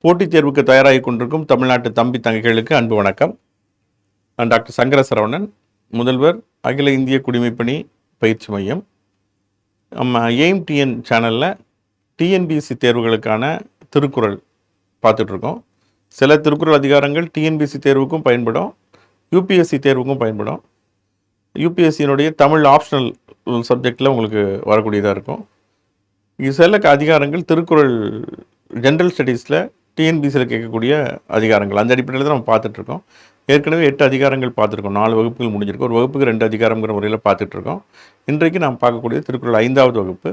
போட்டித் தேர்வுக்கு தயாராகி கொண்டிருக்கும் தமிழ்நாட்டு தம்பி தங்கைகளுக்கு அன்பு வணக்கம். நான் டாக்டர் சங்கர சரவணன், முதல்வர், அகில இந்திய குடிமைப்பணி பயிற்சி மையம். நம்ம எய்ம் டிஎன் சேனலில் டிஎன்பிஎஸ்சி தேர்வுகளுக்கான திருக்குறள் பார்த்துட்ருக்கோம். சில திருக்குறள் அதிகாரங்கள் டிஎன்பிஎஸ்சி தேர்வுக்கும் பயன்படும், யூபிஎஸ்சி தேர்வுக்கும் பயன்படும். யூபிஎஸ்சியினுடைய தமிழ் ஆப்ஷனல் சப்ஜெக்டில் உங்களுக்கு வரக்கூடியதாக இருக்கும். இது சில அதிகாரங்கள் திருக்குறள் ஜென்ரல் ஸ்டடீஸில் டிஎன்பிசியில் கேட்கக்கூடிய அதிகாரங்கள். அந்த அடிப்படையில் தான் நம்ம பார்த்துட்ருக்கோம். ஏற்கனவே 8 அதிகாரங்கள் பார்த்துருக்கோம். 4 வகுப்புகள் முடிஞ்சிருக்கோம். ஒரு வகுப்புக்கு 2 அதிகாரங்கிற முறையில் பார்த்துட்ருக்கோம். இன்றைக்கு நாம் பார்க்கக்கூடிய திருக்குறள் 5வது வகுப்பு.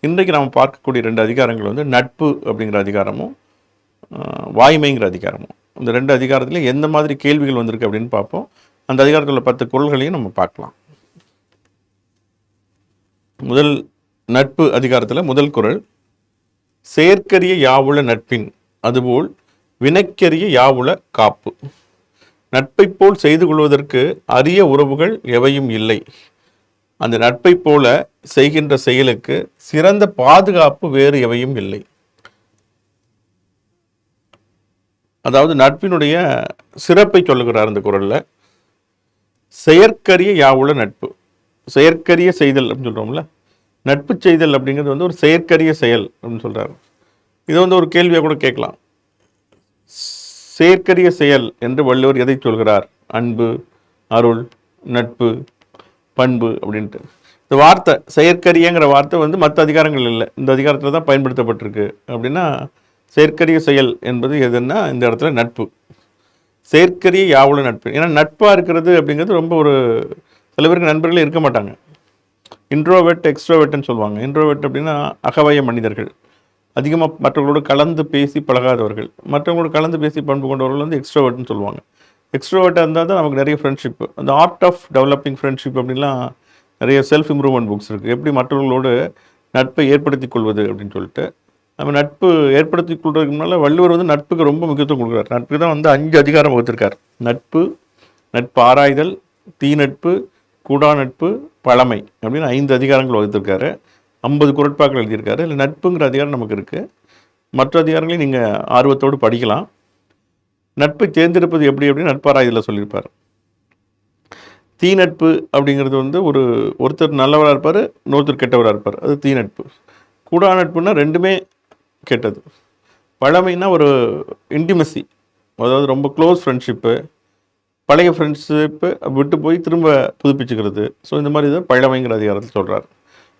இன்றைக்கு நாம் பார்க்கக்கூடிய 2 அதிகாரங்கள் வந்து நட்பு அப்படிங்கிற அதிகாரமும் வாய்மைங்கிற அதிகாரமும். இந்த 2 அதிகாரத்தில் எந்த மாதிரி கேள்விகள் வந்திருக்கு அப்படின்னு பார்ப்போம். அந்த அதிகாரத்தில் உள்ள 10 குறள்களையும் நம்ம பார்க்கலாம். முதல் நட்பு அதிகாரத்தில் முதல் குறள், செயற்கரிய யாவுள நட்பின் அதுபோல் வினைக்கரிய யாவுள காப்பு. நட்பை போல் செய்து கொள்வதற்கு அரிய உறவுகள் எவையும் இல்லை. அந்த நட்பை போல செய்கின்ற செயலுக்கு சிறந்த பாதுகாப்பு வேறு எவையும் இல்லை. அதாவது நட்பினுடைய சிறப்பை சொல்லுகிறார் அந்த குறள்ல. செயற்கரிய யாவுள நட்பு, செயற்கரிய செய்தல் அப்படின்னு சொல்றோம்ல, நட்பு செய்தல் அப்படிங்கிறது வந்து ஒரு செயற்கரிய செயல் அப்படின்னு சொல்றாரு. இதை வந்து ஒரு கேள்வியாக கூட கேட்கலாம். செயற்கரிய செயல் என்று வள்ளுவர் எதை சொல்கிறார்? அன்பு, அருள், நட்பு, பண்பு அப்படின்ட்டு. இந்த வார்த்தை செயற்கரியங்கிற வார்த்தை வந்து மற்ற அதிகாரங்கள் இல்லை, இந்த அதிகாரத்தில் தான் பயன்படுத்தப்பட்டிருக்கு. அப்படின்னா செயற்கரிய செயல் என்பது எதுன்னா இந்த இடத்துல நட்பு. செயற்கரிய யாவுள நட்பு. ஏன்னா நட்பாக இருக்கிறது அப்படிங்கிறது ரொம்ப ஒரு சில பேருக்கு நண்பர்களே இருக்க மாட்டாங்க. இன்ட்ரோவெட் எக்ஸ்ட்ரோவெட்னு சொல்லுவாங்க. இன்ட்ரோவெட் அப்படின்னா அகவய மனிதர்கள், அதிகமாக மற்றவங்களோடு கலந்து பேசி பழகாதவர்கள். மற்றவங்களோடு கலந்து பேசி பண்பு கொண்டவர்கள் வந்து எக்ஸ்ட்ரோவெட்னு சொல்லுவாங்க. எக்ஸ்ட்ரோவெட்டாக இருந்தால் தான் நமக்கு நிறைய ஃப்ரெண்ட்ஷிப், அந்த ஆர்ட் ஆஃப் டெவலப்பிங் ஃப்ரெண்ட்ஷிப் அப்படின்லாம் நிறைய செல்ஃப் இம்ப்ரூவ்மெண்ட் புக்ஸ் இருக்குது. எப்படி மற்றவர்களோடு நட்பை ஏற்படுத்தி கொள்வது அப்படின்னு சொல்லிட்டு. நம்ம நட்பு ஏற்படுத்தி கொள்வதற்கு முன்னால் வள்ளுவர் வந்து நட்புக்கு ரொம்ப முக்கியத்துவம் கொடுக்குறார். நட்புக்கு தான் வந்து 5 அதிகாரம் வகுத்திருக்கார். நட்பு, நட்பு ஆராய்தல், தீநட்பு, கூடா நட்பு, பழமை அப்படின்னு 5 அதிகாரங்கள் வகுத்திருக்காரு. 50 குறட்பாக்கள் எழுதியிருக்காரு. இல்லை நட்புங்கிற அதிகாரம் நமக்கு இருக்குது. மற்ற அதிகாரங்களையும் நீங்கள் ஆர்வத்தோடு படிக்கலாம். நட்பை தேர்ந்தெடுப்பது எப்படி அப்படின்னு நட்பாராய்தலில் சொல்லியிருப்பார். தீநட்பு அப்படிங்கிறது வந்து ஒருத்தர் நல்லவராக இருப்பார், இன்னொருத்தர் கெட்டவராக இருப்பார், அது தீநட்பு. கூடா நட்புன்னா ரெண்டுமே கெட்டது. பழமைன்னா ஒரு இன்டிமசி, அதாவது ரொம்ப க்ளோஸ் ஃப்ரெண்ட்ஷிப்பு, பழைய ஃப்ரெண்ட்ஷிப்பு விட்டு போய் திரும்ப புதுப்பிச்சுக்கிறது. ஸோ இந்த மாதிரி தான் பழமைங்கிற அதிகாரத்தில் சொல்கிறார்.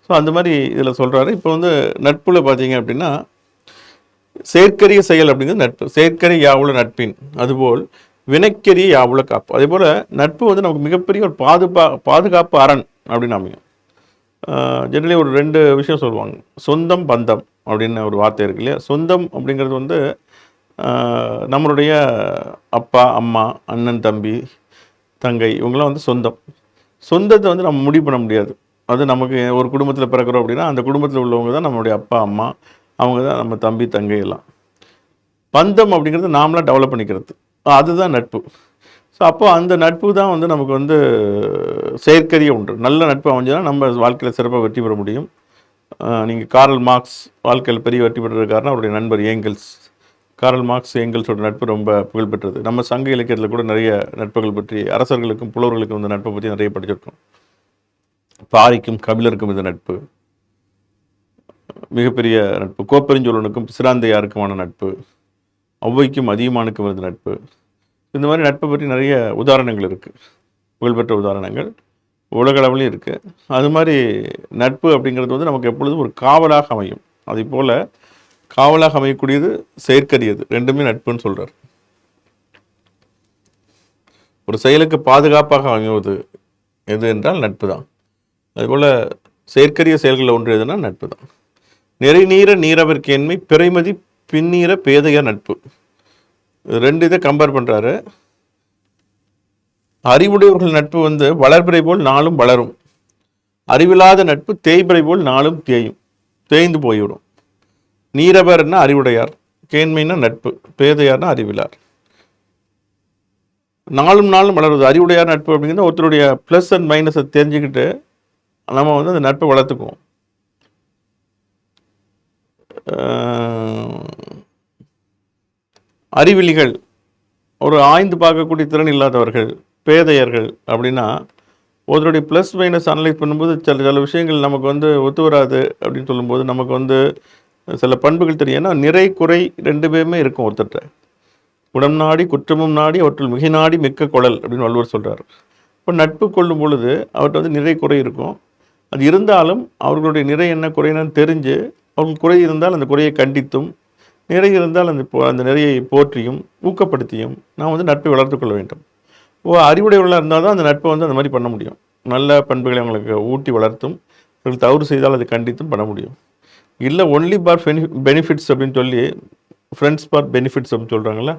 ஸோ அந்த மாதிரி இதில் சொல்கிறாரு. இப்போ வந்து நட்புல பார்த்தீங்க அப்படின்னா செயற்கரிய செயல் அப்படிங்கிறது நட்பு. செயற்கரிய யாவுள நட்பின் அதுபோல் வினைக்கரிய யாவுள காப்பு. அதே போல் நட்பு வந்து நமக்கு மிகப்பெரிய ஒரு பாதுகாப்பு அரண் அப்படின்னு அமையும். ஜெனரலி ஒரு 2 விஷயம் சொல்லுவாங்க. சொந்தம், பந்தம் அப்படின்னு ஒரு வார்த்தை இருக்கு இல்லையா. சொந்தம் அப்படிங்கிறது வந்து நம்மளுடைய அப்பா, அம்மா, அண்ணன், தம்பி, தங்கை, இவங்களாம் வந்து சொந்தம். சொந்தத்தை வந்து நம்ம முடிவு பண்ண முடியாது. அது நமக்கு ஒரு குடும்பத்தில் பிறக்கிறோம் அப்படின்னா அந்த குடும்பத்தில் உள்ளவங்க தான் நம்மளுடைய அப்பா, அம்மா, அவங்க தான் நம்ம தம்பி, தங்கை எல்லாம். பந்தம் அப்படிங்கிறது நாமளாக டெவலப் பண்ணிக்கிறது, அதுதான் நட்பு. ஸோ அப்போ அந்த நட்பு தான் வந்து நமக்கு வந்து செயற்கரிய ஒன்று. நல்ல நட்பு அமைஞ்சதுன்னா நம்ம வாழ்க்கையில் சிறப்பாக வெற்றி பெற முடியும். நீங்கள் காரல் மார்க்ஸ் வாழ்க்கையில் பெரிய வெற்றி பெற்றதுக்காரனா அவருடைய நண்பர் ஏங்கல்ஸ். காரல் மார்க்ஸ், ஏங்கல்ஸோட நட்பு ரொம்ப புகழ்பெற்றது. நம்ம சங்க இலக்கியத்தில் கூட நிறைய நட்புகள் பற்றி, அரசர்களுக்கும் புலவர்களுக்கும் இந்த நட்பை பற்றி நிறைய படிச்சிருக்கோம். பாரிக்கும் கபிலருக்கும் இந்த நட்பு மிகப்பெரிய நட்பு. கோப்பெருஞ்சோழனுக்கும் சிராந்தையாருக்குமான நட்பு, ஔவைக்கும் அதியமானுக்கும் இருந்த நட்பு. இந்த மாதிரி நட்பை பற்றி நிறைய உதாரணங்கள் இருக்குது, புகழ்பெற்ற உதாரணங்கள் உலகளவிலையும் இருக்குது. அது மாதிரி நட்பு அப்படிங்கிறது வந்து நமக்கு எப்பொழுதும் ஒரு காவலாக அமையும். அதே போல் காவலாக அமையக்கூடியது செயற்கரியது, ரெண்டுமே நட்புன்னு சொல்கிறார். ஒரு செயலுக்கு பாதுகாப்பாக அமைவது எது என்றால் நட்பு தான். அதுபோல் செயற்கரிய செயல்களில் ஒன்று எதுனா நட்பு தான். நிறைநீர நீரவர்க்கேண்மை பிறைமதி பின்னீர பேதைய நட்பு. 2 இதை கம்பேர் பண்ணுறாரு. அறிவுடையவர்கள் நட்பு வந்து வளர்பிறை போல் நாளும் வளரும், அறிவில்லாத நட்பு தேய்பிறை போல் நாளும் தேய்ந்து போய்விடும். நீரவர்னா அறிவுடையார், கேண்மைன்னா நட்பு, பேதையார்னா அறிவிலார். நாளும் நாளும் வளருது. அறிவுடையார் நட்பு அப்படிங்கிறது ஒருத்தருடைய ப்ளஸ் அண்ட் மைனஸை தெரிஞ்சுக்கிட்டு நம்ம வந்து அந்த நட்பை வளர்த்துக்குவோம். அறிவிலிகள், ஒரு ஆய்ந்து பார்க்கக்கூடிய திறன் இல்லாதவர்கள், பேதையர்கள் அப்படின்னா ஒருத்தருடைய ப்ளஸ் மைனஸ் அனலைஸ் பண்ணும்போது சில சில விஷயங்கள் நமக்கு வந்து ஒத்து வராது அப்படின்னு சொல்லும்போது நமக்கு வந்து சில பண்புகள் தெரியும். ஏன்னா நிறை குறை ரெண்டு பேருமே இருக்கும் ஒருத்தர்கிட்ட. குணம் நாடி குற்றமும் நாடி அவற்றுள் மிகை நாடி மிக்க குழல் அப்படின்னு வள்ளுவர் சொல்கிறார். இப்போ நட்பு கொள்ளும் பொழுது அவர்கிட்ட வந்து நிறை குறை இருக்கும். அது இருந்தாலும் அவர்களுடைய நிறை என்ன குறைன்னு தெரிஞ்சு அவர்கள் குறை இருந்தால் அந்த குறையை கண்டித்தும், நிறை இருந்தால் அந்த நிறையை போற்றியும் ஊக்கப்படுத்தியும் நாம் வந்து நட்பை வளர்த்து கொள்ள வேண்டும். அறிவுடையவர்களாக இருந்தால் தான் அந்த நட்பை வந்து அந்த மாதிரி பண்ண முடியும். நல்ல பண்புகளை அவங்களுக்கு ஊட்டி வளர்த்தும், அவர்கள் தவறு செய்தால் அதை கண்டித்தும் பண்ண முடியும். இல்லை ஒன்லி ஃபார் பெனிஃபிட்ஸ் அப்படின்னு சொல்லி ஃப்ரெண்ட்ஸ் ஃபார் பெனிஃபிட்ஸ் அப்படின்னு சொல்கிறாங்களே,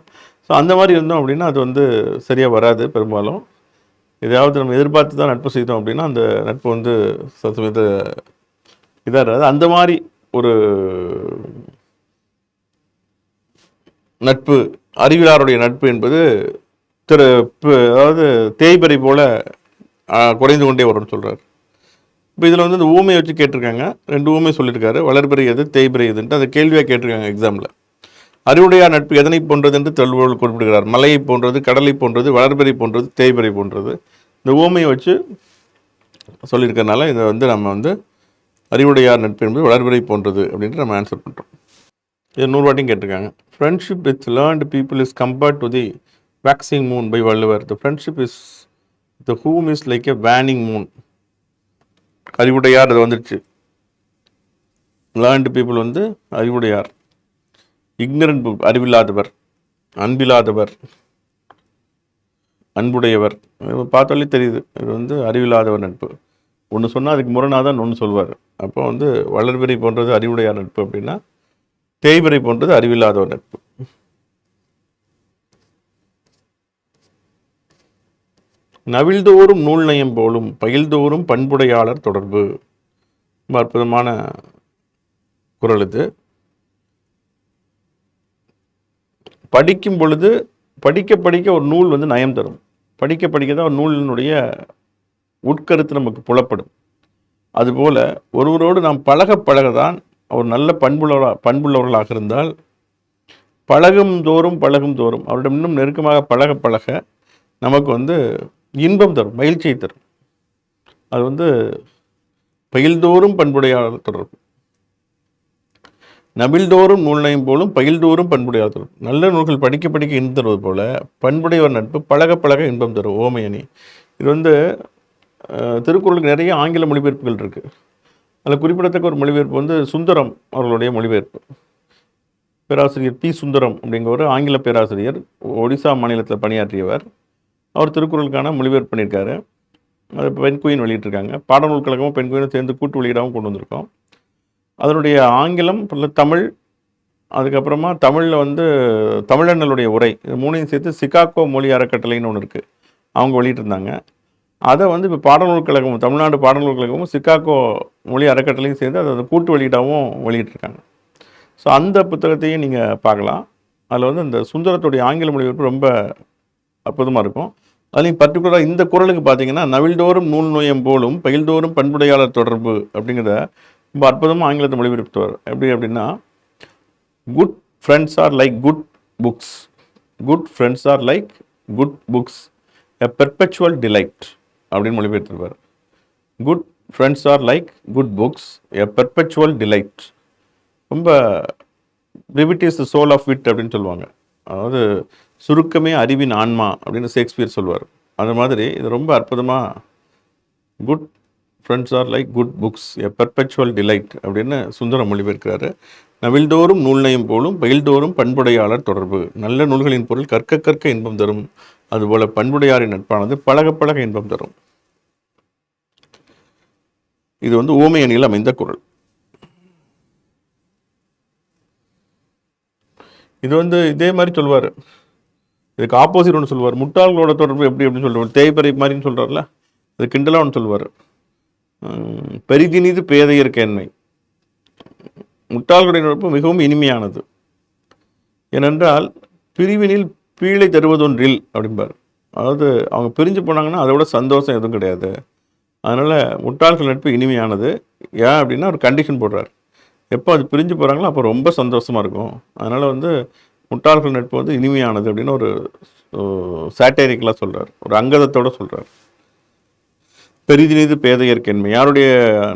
ஸோ அந்த மாதிரி இருந்தோம் அப்படின்னா அது வந்து சரியாக வராது. பெரும்பாலும் எதையாவது நம்ம எதிர்பார்த்து தான் நட்பு செய்தோம் அப்படின்னா அந்த நட்பு வந்து சதவீத இதாக இருக்காது. அந்த மாதிரி ஒரு நட்பு, அறிவிலாருடைய நட்பு என்பது அதாவது தேய்பறை போல குறைந்து கொண்டே வரும்னு சொல்கிறார். இப்போ இதில் வந்து இந்த ஊமையை வச்சு கேட்டிருக்காங்க. 2 ஊமை சொல்லியிருக்காரு. வளர்பிறை எது, தேய்பிறை எதுன்ட்டு அதை கேள்வியாக கேட்டிருக்காங்க எக்ஸாமில். அறிவுடையார் நட்பு எதனை போன்றது என்று திருவள்ளுவர் குறிப்பிடுகிறார். மலையை போன்றது, கடலை போன்றது, வளர்பிறை போன்றது, தேய்பிறை போன்றது. இந்த ஊமையை வச்சு சொல்லியிருக்கிறதுனால இதை வந்து நம்ம வந்து அறிவுடையார் நட்பு என்பது வளர்பிறை போன்றது அப்படின்ட்டு நம்ம ஆன்சர் பண்ணுறோம். இது 100 வாட்டியும் கேட்டிருக்காங்க. Friendship with learned people is compared to the waxing moon by Valluvar. The friendship is the whom is like a waning moon. அறிவுடையார் அது வந்துடுச்சு. லேர்ன்டு பீப்புள் வந்து அறிவுடையார். இக்னரண்ட் அறிவில்லாதவர், அன்பில்லாதவர், அன்புடையவர். பார்த்தாலே தெரியுது இது வந்து அறிவில்லாதவர் நட்பு. ஒன்று சொன்னால் அதுக்கு முரணாக தான் ஒன்று சொல்வார். அப்போ வந்து வளர்பிறை போன்றது அறிவுடையார் நட்பு அப்படின்னா, தேய்பிறை போன்றது அறிவில்லாதவர் நட்பு. நவில்தோறும் நூல் நயம் போலும் பயில்தோறும் பண்புடையாளர் தொடர்பு. ரொம்ப அற்புதமான குறள் இது. படிக்கும் பொழுது படிக்க படிக்க ஒரு நூல் வந்து நயம் தரும். படிக்க படிக்க தான் ஒரு நூலினுடைய உட்கருத்து நமக்கு புலப்படும். அதுபோல் ஒருவரோடு நாம் பழக பழக தான் ஒரு நல்ல பண்புள்ளவர்களாக இருந்தால் பழகும் தோறும் அவரிடம் இன்னும் நெருக்கமாக பழக பழக நமக்கு வந்து இன்பம் தரும், மகிழ்ச்சியை தரும். அது வந்து பயில்தோறும் பண்புடையாளர் தொடர்பு. நபில்தோறும் நூல்நயம் போலும் பயில்தோறும் பண்புடையாளர் தொடர்பு. நல்ல நூல்கள் படிக்க படிக்க இன்பம் தருவது போல பண்புடையவர் நட்பு பழக பழக இன்பம் தரும். ஓமையணி. இது வந்து திருக்குறளுக்கு நிறைய ஆங்கில மொழிபெயர்ப்புகள் இருக்குது. அதில் குறிப்பிடத்தக்க ஒரு மொழிபெயர்ப்பு வந்து சுந்தரம் அவர்களுடைய மொழிபெயர்ப்பு. பேராசிரியர் பி. சுந்தரம் அப்படிங்கிற ஒரு ஆங்கில பேராசிரியர், ஒடிசா மாநிலத்தில் பணியாற்றியவர். அவர் திருக்குறளுக்கான மொழிபெயர்ப்பு பண்ணியிருக்காரு. அது பெண்குயின் வெளியிட்டிருக்காங்க. பாடநூல் கழகமும் பெண்குயினும் சேர்ந்து கூட்டு வெளியிடாகவும் கொண்டு வந்திருக்கோம். அதனுடைய ஆங்கிலம், தமிழ், அதுக்கப்புறமா தமிழில் வந்து தமிழர்களுடைய உரை, இது 3ஐயும் சேர்த்து சிகாகோ மொழி அறக்கட்டளைன்னு ஒன்று இருக்குது, அவங்க வெளியிட்டிருந்தாங்க. அதை வந்து இப்போ பாடநூல் கழகமும் தமிழ்நாடு பாடநூல் கழகமும் சிகாகோ மொழி அறக்கட்டளையும் சேர்ந்து அதை கூட்டு வெளியிடாகவும் வெளியிட்டிருக்காங்க. ஸோ அந்த புத்தகத்தையும் நீங்கள் பார்க்கலாம். அதில் வந்து அந்த சுந்தரத்துடைய ஆங்கில மொழிபெயர்ப்பு ரொம்ப அற்புதமாக இருக்கும். அதுலேயும் பர்டிகுலராக இந்த குறளுக்கு பார்த்தீங்கன்னா, நவில்தோறும் நூல் நோயம் போலும் பயில்தோறும் பண்புடையாளர் தொடர்பு அப்படிங்கிறத ரொம்ப அற்புதமாக ஆங்கிலத்தை மொழிபெயர்த்துவார். எப்படி அப்படின்னா, good friends are like good books, good friends are like good books, a perpetual delight அப்படின்னு மொழிபெயர்த்திருப்பார். Good friends are like good books, a perpetual delight. ரொம்ப brevity is the soul of wit அப்படின்னு சொல்லுவாங்க. அதாவது சுருக்கமே அறிவின் ஆன்மா அப்படின்னு ஷேக்ஸ்பியர் சொல்வார். அந்த மாதிரி இது ரொம்ப அற்புதமாக good friends are like good books, a perpetual delight அப்படின்னு சுந்தரம் மொழிபெயர்க்கிறாரு. நவில்தோறும் நூல்நயம் போலும் பயில்தோறும் பண்புடையாளர் தொடர்பு. நல்ல நூல்களின் பொருள் கற்க கற்க இன்பம் தரும். அதுபோல பண்புடையாரின் நட்பானது பழக பழக இன்பம் தரும். இது வந்து ஓமையணியில் அமைந்த குறள். இது வந்து இதே மாதிரி சொல்வார். இதுக்கு ஆப்போசிட் ஒன்று சொல்வார். முட்டாள்களோட தொடர்பு எப்படி அப்படின்னு சொல்லுவார். தேய்பறை மாதிரின்னு சொல்கிறார்ல, அது கிண்டலாக ஒன்று சொல்வார். பெரிதினிது பேதையர் கேண்மை. முட்டாள்களுடைய தொடர்பு மிகவும் இனிமையானது. ஏனென்றால் பிரிவினில் பீழை தருவதொன்றில் அப்படிம்பார். அதாவது அவங்க பிரிஞ்சு போனாங்கன்னா அதை விட சந்தோஷம் எதுவும் கிடையாது. அதனால் முட்டாள்கள் நட்பு இனிமையானது. ஏன் அப்படின்னா ஒரு கண்டிஷன் போடுறார். எப்போ அது பிரிஞ்சு போகிறாங்களோ அப்போ ரொம்ப சந்தோஷமாக இருக்கும். அதனால் வந்து முட்டாள்கள் நட்பு வந்து இனிமையானது அப்படின்னு ஒரு சாட்டரிக்கலாக சொல்கிறார், ஒரு அங்கதத்தோடு சொல்கிறார். பெரிதினிது பேதையர்க்கென்மை, யாருடைய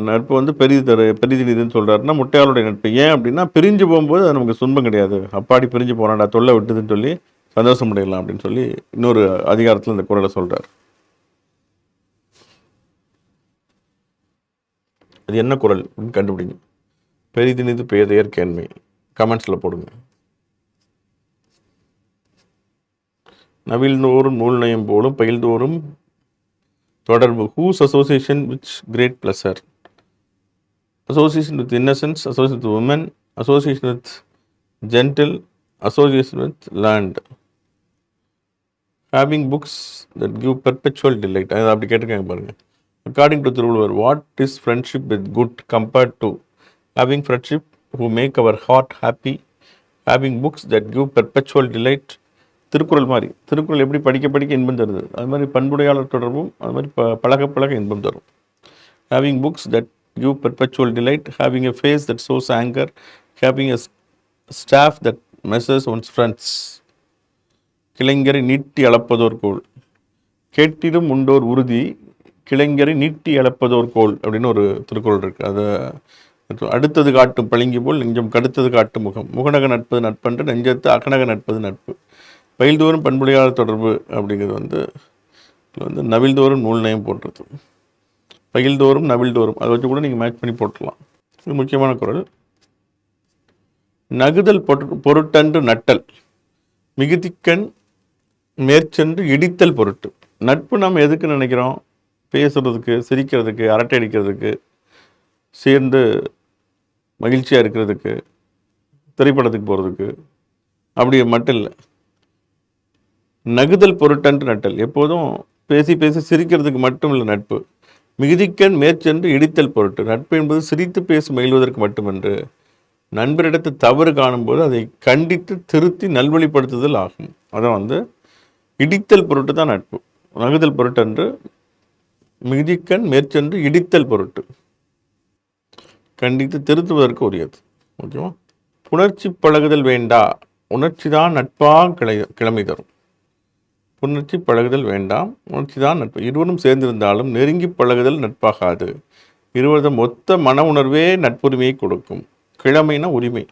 நட்பு வந்து பெரிதினிதுன்னு சொல்கிறாருன்னா முட்டையாளுடைய நட்பு. ஏன் அப்படின்னா பிரிஞ்சு போகும்போது அது நமக்கு துன்பம் கிடையாது, அப்பாடி பிரிஞ்சு போனாண்டா தொல்லை விட்டுதுன்னு சொல்லி சந்தோஷம் அடையலாம் அப்படின்னு சொல்லி இன்னொரு அதிகாரத்தில் இந்த குறளை சொல்கிறார். அது என்ன குறள் கண்டுபிடிங்க. பெரிதினிது பேதையர்க்கென்மை கமெண்ட்ஸில் போடுங்க. நவில்தோறும் நூல் நயம் போலும் பயில்தோறும் தொடர்பு. Whose association which great pleasure? Association with innocence, association with woman, association with gentle, association with land. Having books that give perpetual delight. அது அப்படி கேட்டிருக்காங்க பாருங்க. According to Thiruvalluvar, what is friendship with good compared to having friendship who make our heart happy, having books that give perpetual delight. Thirukkural மாதிரி, திருக்குறள் எப்படி படிக்க படிக்க இன்பம் தருது, அது மாதிரி பண்புடையாளர் தொடர்பும் அது மாதிரி பழக பழக இன்பம் தரும். Having books that give perpetual delight, having a face that shows anger, having a staff that measures one's friends. கிளைஞரை நீட்டி அளப்பதோர் கோல், கேட்டிடும் உண்டோர் உறுதி, கிளைஞரை நீட்டி அளப்பதோர் கோல் அப்படின்னு ஒரு திருக்குறள் இருக்குது. அதை அடுத்தது காட்டும் பளிங்கு போல் நெஞ்சம் கடுத்தது காட்டும் முகம், முகநக நட்பது நட்பன்று நெஞ்சத்து அகநக நட்பது நட்பு. பயில்தோறும் பண்புடையாளர் தொடர்பு அப்படிங்கிறது வந்து நவில்தோறும் நூல் நயம் போடுறது. பயில்தோறும் நவில்தோறும் அதை வச்சு கூட நீங்கள் மேட்ச் பண்ணி போட்டுடலாம். இது முக்கியமான குறள். நகுதல் பொருட்டன்று நட்டல், மிகுதிக்கண் மேற்சென்று இடித்தல் பொருட்டு. நட்பு நம்ம எதுக்கு நினைக்கிறோம்? பேசுறதுக்கு, சிரிக்கிறதுக்கு, அரட்டை அடிக்கிறதுக்கு, சேர்ந்து மகிழ்ச்சியாக இருக்கிறதுக்கு, திரைப்படத்துக்கு போகிறதுக்கு, அப்படி மட்டும் இல்லை. நகுதல் பொருட்டன்று நட்டல், எப்போதும் பேசி பேசி சிரிக்கிறதுக்கு மட்டும் இல்லை நட்பு. மிகுதிக்கண் மேற்சென்று இடித்தல் பொருட்டு, நட்பு என்பது சிரித்து பேசி மகிழ்வதற்கு மட்டுமன்று, நண்பரிடத்து தவறு காணும்போது அதை கண்டித்து திருத்தி நல்வழிப்படுத்துதல் ஆகும். அதை வந்து இடித்தல் பொருட்டு தான் நட்பு. நகுதல் பொருட்டன்று, மிகுதிக்கண் மேற்சென்று இடித்தல் பொருட்டு, கண்டித்து திருத்துவதற்கு உரியது. ஓகேவா? புணர்ச்சி பழகுதல் வேண்டா, உணர்ச்சி தான் நட்பா கிளமை தரும். புணர்ச்சி பழகுதல் வேண்டாம், உணர்ச்சி தான் நட்பு. இருவரும் சேர்ந்திருந்தாலும் நெருங்கி பழகுதல் நட்பாகாது. இருவரும் ஒத்த மன உணர்வே நட்புரிமையை கொடுக்கும். கிழமைனா உரிமை.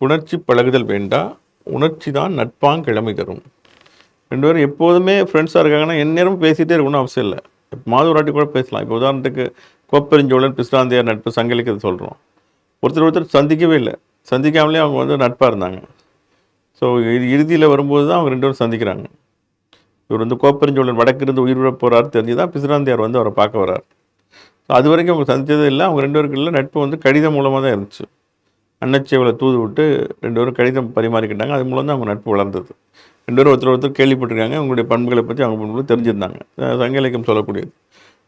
புணர்ச்சி பழகுதல் வேண்டா, உணர்ச்சி தான் நட்பாங்கிழமை தரும். ரெண்டு பேரும் எப்போதுமே ஃப்ரெண்ட்ஸாக இருக்காங்கன்னா எந்நேரமும் பேசிகிட்டே இருக்கணும்னு அவசியம் இல்லை. மாதவராட்டி கூட பேசலாம். இப்போ உதாரணத்துக்கு கோப்பெருஞ்சோழன் பிசிராந்தையார் நட்பு சங்கலிக்கிறது சொல்கிறோம். ஒருத்தர் சந்திக்கவே இல்லை, சந்திக்காமலே அவங்க வந்து நட்பாக இருந்தாங்க. ஸோ இறுதியில் வரும்போது தான் அவங்க ரெண்டு பேரும் சந்திக்கிறாங்க. இவர் வந்து கோப்பெருஞ்சோழன் வடக்கிருந்து உயிர் விட போகிறார் தெரிஞ்சு தான் பிசிராந்தையார் வந்து அவரை பார்க்க வர்றார். ஸோ அது வரைக்கும் அவங்க சந்தித்ததே இல்லை. அவங்க ரெண்டு பேருக்குள்ள நட்பு வந்து கடிதம் மூலமாக தான் இருந்துச்சு. அன்னச்சேவலை தூது விட்டு ரெண்டு பேரும் கடிதம் பரிமாறிக்கிட்டாங்க. அது மூலம் தான் அவங்க நட்பு வளர்ந்தது. ரெண்டு பேரும் ஒருத்தர் கேள்விப்பட்டிருக்காங்க, அவங்களுடைய பண்புகளை பற்றி அவங்க பண்புகளை தெரிஞ்சிருந்தாங்க. சங்க இலக்கியம் சொல்லக்கூடியது.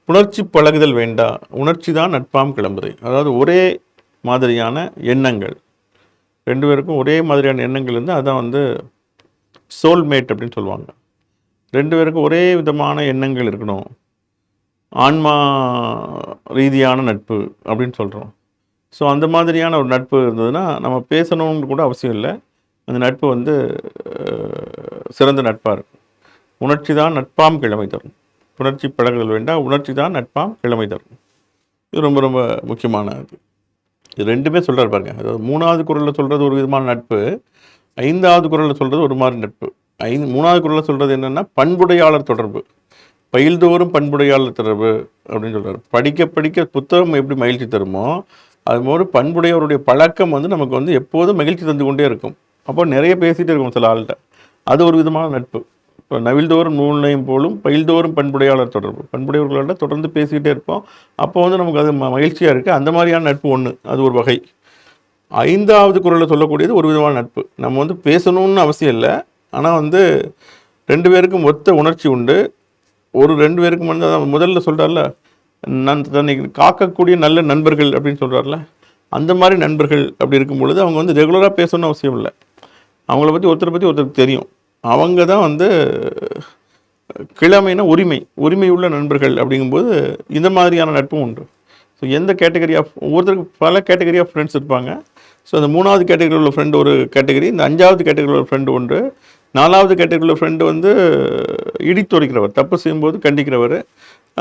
புணர்ச்சி பழகுதல் வேண்டா, உணர்ச்சி தான் நட்பாம் கிளம்புதை. அதாவது ஒரே மாதிரியான எண்ணங்கள், ரெண்டு பேருக்கும் ஒரே மாதிரியான எண்ணங்கள் இருந்தால் அதான் வந்து சோல்மேட் அப்படின்னு சொல்லுவாங்க. ரெண்டு பேருக்கும் ஒரே விதமான எண்ணங்கள் இருக்கணும், ஆன்மா ரீதியான நட்பு அப்படின்னு சொல்கிறோம். ஸோ அந்த மாதிரியான ஒரு நட்பு இருந்ததுன்னா நம்ம பேசணும்னு கூட அவசியம் இல்லை. அந்த நட்பு வந்து சிறந்த நட்பாக இருக்கும். உணர்ச்சி தான் நட்பாம் கிழமை தரும். புணர்ச்சி பழகுதல் வேண்டாம், உணர்ச்சி தான் நட்பாம் கிழமை தரும். இது ரொம்ப ரொம்ப முக்கியமானது. இது ரெண்டுமே சொல்கிறார் பாருங்க. அதாவது மூணாவது குறளில் சொல்கிறது ஒரு விதமான நட்பு, ஐந்தாவது குறளில் சொல்கிறது ஒரு மாதிரி நட்பு. மூணாவது குறளில் சொல்கிறது என்னென்னா பண்புடையாளர் தொடர்பு. பயில்தோறும் பண்புடையாளர் தொடர்பு அப்படின்னு சொல்கிறார். படிக்க படிக்க புத்தகம் எப்படி மகிழ்ச்சி தருமோ அதுபோது பண்புடையவருடைய பழக்கம் வந்து நமக்கு வந்து எப்போதும் மகிழ்ச்சி தந்து கொண்டே இருக்கும். அப்போ நிறைய பேசிகிட்டே இருக்கும் சில ஆள்கிட்ட. அது ஒரு விதமான நட்பு. இப்போ நவில்தோறும் நூல் நயம் போலும் பயில்தோறும் பண்புடையாளர் தொடர்பு. பண்புடையவர்களோட தொடர்ந்து பேசிக்கிட்டே இருப்போம். அப்போ வந்து நமக்கு அது மகிழ்ச்சியாக இருக்குது. அந்த மாதிரியான நட்பு ஒன்று, அது ஒரு வகை. ஐந்தாவது குறளில் சொல்லக்கூடியது ஒரு விதமான நட்பு. நம்ம வந்து பேசணும்னு அவசியம் இல்லை, ஆனால் வந்து ரெண்டு பேருக்கும் ஒத்த உணர்ச்சி உண்டு. ரெண்டு பேருக்கும் வந்து முதல்ல சொல்கிறார்ல, தன்னை காக்கக்கூடிய நல்ல நண்பர்கள் அப்படின்னு சொல்கிறார்ல, அந்த மாதிரி நண்பர்கள் அப்படி இருக்கும் பொழுது அவங்க வந்து ரெகுலராக பேசணும்னு அவசியம் இல்லை. அவங்கள பற்றி ஒருத்தருக்கு தெரியும். அவங்க தான் வந்து கிழமைனா உரிமை உள்ள நண்பர்கள். அப்படிங்கும்போது இந்த மாதிரியான நட்பும் உண்டு. ஸோ எந்த கேட்டகரி ஆஃப் ஒவ்வொருத்தருக்கு பல கேட்டகரி ஆஃப் ஃப்ரெண்ட்ஸ் இருப்பாங்க. ஸோ அந்த 3வது கேட்டகரியில் உள்ள ஃப்ரெண்டு ஒரு கேட்டகரி, இந்த 5வது கேட்டகரியில் உள்ள ஃப்ரெண்டு ஒன்று, 4வது கேட்டகரியில் உள்ள ஃப்ரெண்டு வந்து இடித்துரைக்கிறவர், தப்பு செய்யும்போது கண்டிக்கிறவர்.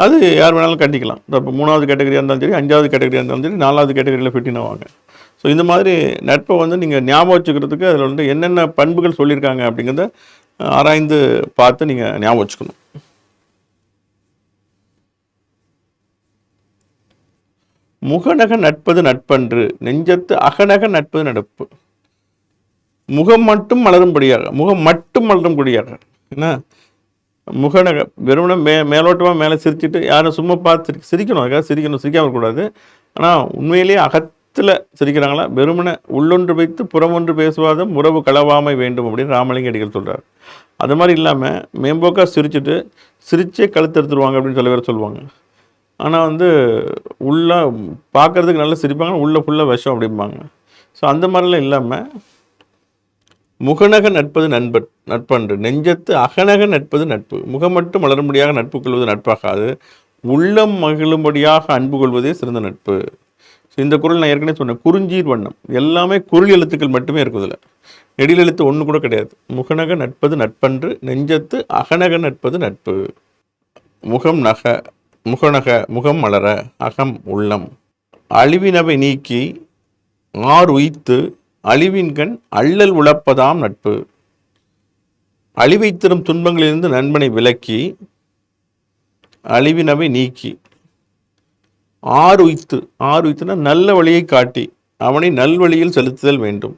அது யார் வேணாலும் கண்டிக்கலாம். இப்போ 3வது கேட்டகரியாக இருந்தாலும் சரி, 5வது கேட்டகரியாக இருந்தாலும் சரி, 4வது கேட்டகரியில் ஃபிட்டின் ஆவாங்க. ஸோ இந்த மாதிரி நட்பை வந்து நீங்கள் ஞாபகம் வச்சுக்கிறதுக்கு அதில் வந்து என்னென்ன பண்புகள் சொல்லியிருக்காங்க அப்படிங்கிறத ஆராய்ந்து பார்த்து நீங்கள் ஞாபகம் வச்சுக்கணும். முகநக நட்பது நட்பன்று, நெஞ்சத்து அகநக நட்பது நட்பு. முகம் மட்டும் மலரும்படியாக, முகம் மட்டும் மலரும்படியாக. என்ன முகநக வெறுமனே மேலோட்டமாக மேலே சிரிச்சுட்டு யாரும் சும்மா பார்த்து சிரிக்கணும், அதுக்காக சிரிக்கணும், சிரிக்காமல் இருக்கக்கூடாது. ஆனால் உண்மையிலேயே அகத்தில் சிரிக்கிறாங்களா, வெறுமனை உள்ளொன்று வைத்து புறமொன்று பேசுவாத உறவு களவாமை வேண்டும் அப்படின்னு ராமலிங்க அடிகள் சொல்கிறார். அது மாதிரி இல்லாமல் மேம்போக்காக சிரிச்சுட்டு சிரிச்சே கழுத்தெடுத்துருவாங்க அப்படின்னு சில பேர் சொல்லுவாங்க. ஆனால் வந்து உள்ளே பார்க்குறதுக்கு நல்லா சிரிப்பாங்க, உள்ளே ஃபுல்லாக விஷம் அப்படிம்பாங்க. ஸோ அந்த மாதிரிலாம் இல்லாமல் முகநக நட்பது நட்பன்று, நெஞ்சத்து அகநக நட்பது நட்பு. முகம் மட்டும் மலரும்படியாக நட்பு கொள்வது நட்பாகாது, உள்ளம் மகிழும்படியாக அன்பு கொள்வதே சிறந்த நட்பு. ஸோ இந்த குறள் நான் ஏற்கனவே சொன்னேன், குறிஞ்சீர் வண்ணம் எல்லாமே குறில் எழுத்துக்கள் மட்டுமே இருக்குதில்ல, நெடில் எழுத்து ஒன்று கூட கிடையாது. முகநக நட்பது நட்பன்று, நெஞ்சத்து அகநக நட்பது நட்பு. முகம் நக, முகநக முகம் மலர, அகம் உள்ளம். அழிவினவை நீக்கி ஆர் உய்த்து, அழிவின்கண் அல்லல் உழப்பதாம் நட்பு. அழிவை தரும் துன்பங்களிலிருந்து நண்பனை விலக்கி, அழிவினவை நீக்கி, ஆர் உய்த்து, ஆர் உய்த்துனா நல்ல வழியை காட்டி அவனை நல்வழியில் செலுத்துதல் வேண்டும்.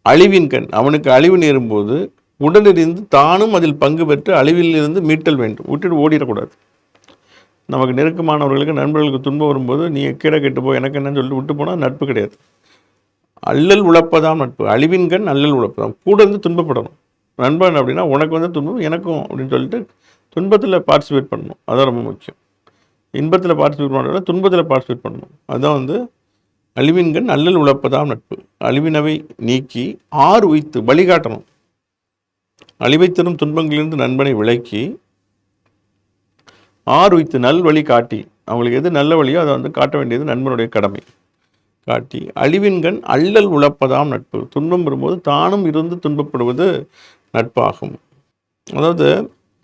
அழிவின்கண், அவனுக்கு அழிவு நேரும்போது உடனிருந்து தானும் அதில் பங்கு பெற்று அழிவில் இருந்து மீட்டல் வேண்டும். விட்டுட்டு ஓடிடக்கூடாது. நமக்கு நெருக்கமானவர்களுக்கு நண்பர்களுக்கு துன்பம் வரும்போது நீ கீழே கெட்டு போ எனக்கு என்னன்னு சொல்லிட்டு விட்டு போனால் நட்பு கிடையாது. அல்லல் உழப்பதாம் நட்பு. அழிவின்கண் அல்லல் உழப்பதாம், கூட இருந்து துன்பப்படணும். நண்பன் அப்படின்னா உனக்கு வந்து துன்பம் எனக்கும் அப்படின்னு சொல்லிட்டு துன்பத்தில் பார்ட்டிசிபேட் பண்ணணும். அதுதான் ரொம்ப முக்கியம். இன்பத்தில் பார்ட்டிசிபேட் பண்ணுறத துன்பத்தில் பார்ட்டிசிபேட் பண்ணணும். அதுதான் வந்து அழிவின்கண் அல்லல் உழப்பதாம் நட்பு. அழிவினவை நீக்கி ஆர் உய்த்து, வழிகாட்டணும். அழிவை தரும் துன்பங்களிலிருந்து நண்பனை விலக்கி ஆர் உய்த்து, நல் வழி காட்டி, அவங்களுக்கு எது நல்ல வழியோ அதை வந்து காட்ட வேண்டியது நண்பனுடைய கடமை. காட்டி அழிவின்கண் அல்லல் உழப்பதாம் நட்பு. துன்பம் வரும்போது தானும் இருந்து துன்பப்படுவது நட்பாகும். அதாவது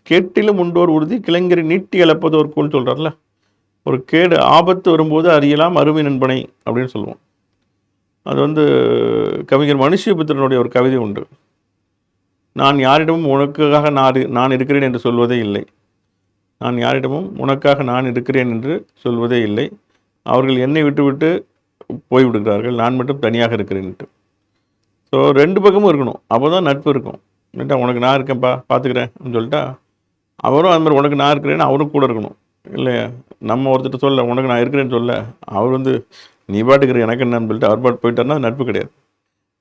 கேட்டிலும் உண்டோர் உறுதி கிளைஞரை நீட்டி இழப்பது ஒரு கூழ் சொல்கிறார்ல, ஒரு கேடு ஆபத்து வரும்போது அறியலாம் அருமை நண்பனை அப்படின்னு சொல்லுவோம். அது வந்து கவிஞர் மனுஷியபுத்திரனுடைய ஒரு கவிதை உண்டு. நான் யாரிடமும் உனக்காக நான் இருக்கிறேன் என்று சொல்வதே இல்லை, நான் யாரிடமும் உனக்காக நான் இருக்கிறேன் என்று சொல்வதே இல்லை, அவர்கள் என்னை விட்டுவிட்டு போய்விடுகிறார்கள், நான் மட்டும் தனியாக இருக்கிறேன்ட்டு. ஸோ 2 பக்கமும் இருக்கணும், அப்போ தான் நட்பு இருக்கும். இல்லைட்டா உனக்கு நான் இருக்கேன்ப்பா பார்த்துக்கிறேன் அப்படின்னு சொல்லிட்டா அவரும் அது மாதிரி உனக்கு நான் இருக்கிறேன்னு அவரும் கூட இருக்கணும். இல்லையா, நம்ம ஒருத்தர் சொல்ல உனக்கு நான் இருக்கிறேன்னு சொல்ல அவர் வந்து நீ பாட்டுக்கிற எனக்கு என்னன்னு சொல்லிட்டு அவர் பாட்டு போயிட்டார்னா நட்பு கிடையாது.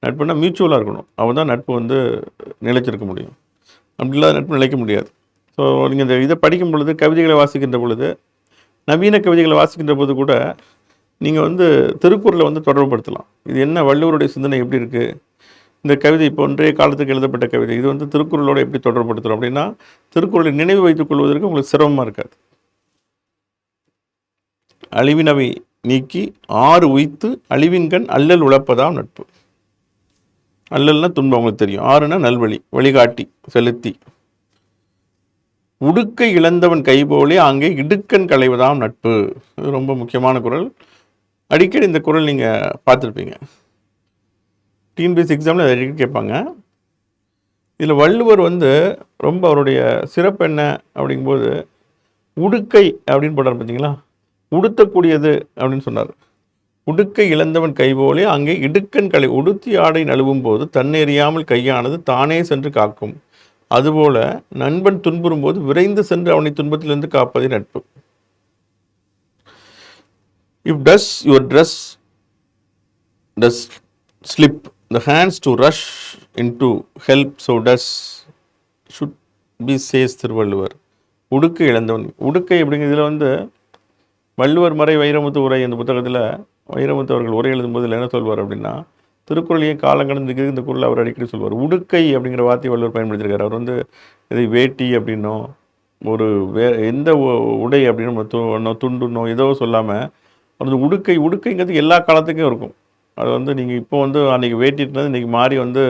நட்புனா மியூச்சுவலாக இருக்கணும், அவன் தான் நட்பு வந்து நிலைச்சிருக்க முடியும். அப்படி இல்லாத நட்பு நிலைக்க முடியாது. ஸோ நீங்கள் இந்த இதை படிக்கும் பொழுது, கவிதைகளை வாசிக்கின்ற பொழுது, நவீன கவிதைகளை வாசிக்கின்ற போது கூட நீங்கள் வந்து திருக்குறளை வந்து தொடர்புபடுத்தலாம். இது என்ன வள்ளுவருடைய சிந்தனை எப்படி இருக்குது, இந்த கவிதை இப்போ இன்றைய காலத்துக்கு எழுதப்பட்ட கவிதை, இது வந்து திருக்குறளோடு எப்படி தொடர்புபடுத்துகிறோம் அப்படின்னா திருக்குறளை நினைவு வைத்துக் கொள்வதற்கு உங்களுக்கு சிரமமாக இருக்காது. அழிவினவை நீக்கி ஆறு உய்த்து, அழிவின்கண் அல்லல் உழப்பதாம் நட்பு. அல்லல்னா துன்பம் உங்களுக்கு தெரியும், ஆறுனா நல்வழி, வழிகாட்டி செலுத்தி. உடுக்கை இழந்தவன் கைபோலே அங்கே இடுக்கண் களைவதாம் நட்பு. இது ரொம்ப முக்கியமான குறள். அடிக்கடி இந்த குறள் நீங்கள் பார்த்துருப்பீங்க, டிஎன்பிஎஸ்சி எக்ஸாமில் அதை அடிக்கடி கேட்பாங்க. இதில் வள்ளுவர் வந்து ரொம்ப அவருடைய சிறப்பு என்ன அப்படிங்கும்போது, உடுக்கை அப்படின்னு போட்டார் பார்த்தீங்களா, உடுத்தக்கூடியது அப்படின்னு சொன்னார். உடுக்கை இழந்தவன் கைபோலே அங்கே இடுக்கண் களை, உடுத்தி ஆடை நழுவும் போது தன்னெறியாமல் கையானது தானே சென்று காக்கும். அதுபோல நண்பன் துன்புறும் போது விரைந்து சென்று அவனை துன்பத்திலிருந்து காப்பதே நட்பு. If does your dress does slip the hands to rush into help, so does should be says Thiruvalluvar. உடுக்கை இழந்தவன், உடுக்கை அப்படிங்கிறதுல வந்து வள்ளுவர் மறை வைரமுத்து உரை அந்த புத்தகத்தில் வைரமுத்து அவர்கள் உரை எழுதும்போது என்ன சொல்வார் அப்படின்னா, திருக்குறளையே காலம் கடந்துக்கு இந்த குறள் அவர் அடிக்கடி சொல்வார். உடுக்கை அப்படிங்கிற வார்த்தையை வள்ளுவர் பயன்படுத்தியிருக்காரு. அவர் வந்து இதை வேட்டி அப்படின்னோ ஒரு எந்த உடை அப்படின்னு துண்டுன்னோ ஏதோ சொல்லாமல் அந்த உடுக்கை, உடுக்கைங்கிறது எல்லா காலத்துக்கும் இருக்கும். அது வந்து நீங்கள் இப்போ வந்து அன்றைக்கி வேட்டிட்டு இன்றைக்கி மாறி வந்து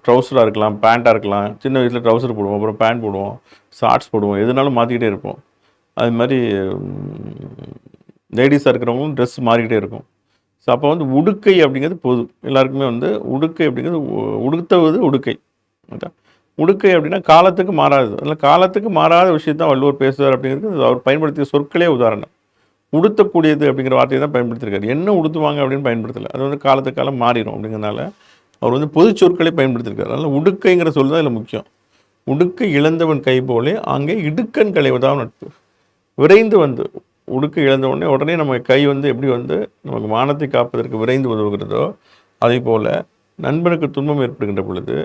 ட்ரௌசராக இருக்கலாம், பேண்ட்டாக இருக்கலாம். சின்ன வயசில் ட்ரௌசர் போடுவோம், அப்புறம் பேண்ட் போடுவோம், ஷார்ட்ஸ் போடுவோம், எதுனாலும் மாற்றிக்கிட்டே இருப்போம். அது மாதிரி லேடிஸாக இருக்கிறவங்களும் ட்ரெஸ் மாறிக்கிட்டே இருக்கும். ஸோ அப்போ வந்து உடுக்கை அப்படிங்கிறது பொது எல்லாருக்குமே வந்து உடுக்கை அப்படிங்கிறது உடுத்துவது உடுக்கை. உடுக்கை அப்படின்னா காலத்துக்கு மாறாது. அதில் காலத்துக்கு மாறாத விஷயத்தான் வள்ளுவர் பேசுவார் அப்படிங்கிறது அவர் பயன்படுத்திய சொற்களே உதாரணம். உடுத்தக்கூடியது அப்படிங்கிற வார்த்தையை தான் பயன்படுத்தியிருக்காரு. என்ன உடுத்துவாங்க அப்படின்னு பயன்படுத்தலை. அது வந்து காலத்துக்கு காலம் மாறிடும் அப்படிங்கிறனால அவர் வந்து பொது சொற்களை பயன்படுத்தியிருக்காரு. அதனால் உடுக்கைங்கிற சொல் தான் இதில் முக்கியம். உடுக்கை இழந்தவன் கை போலே அங்கே இடுக்கண் களைவதாக நட்பு. விரைந்து வந்து உடுக்கை இழந்த உடனே நம்ம கை வந்து எப்படி வந்து நமக்கு மானத்தை காப்பதற்கு விரைந்து உதவுகிறதோ அதே போல் நண்பனுக்கு துன்பம் ஏற்படுகின்ற பொழுது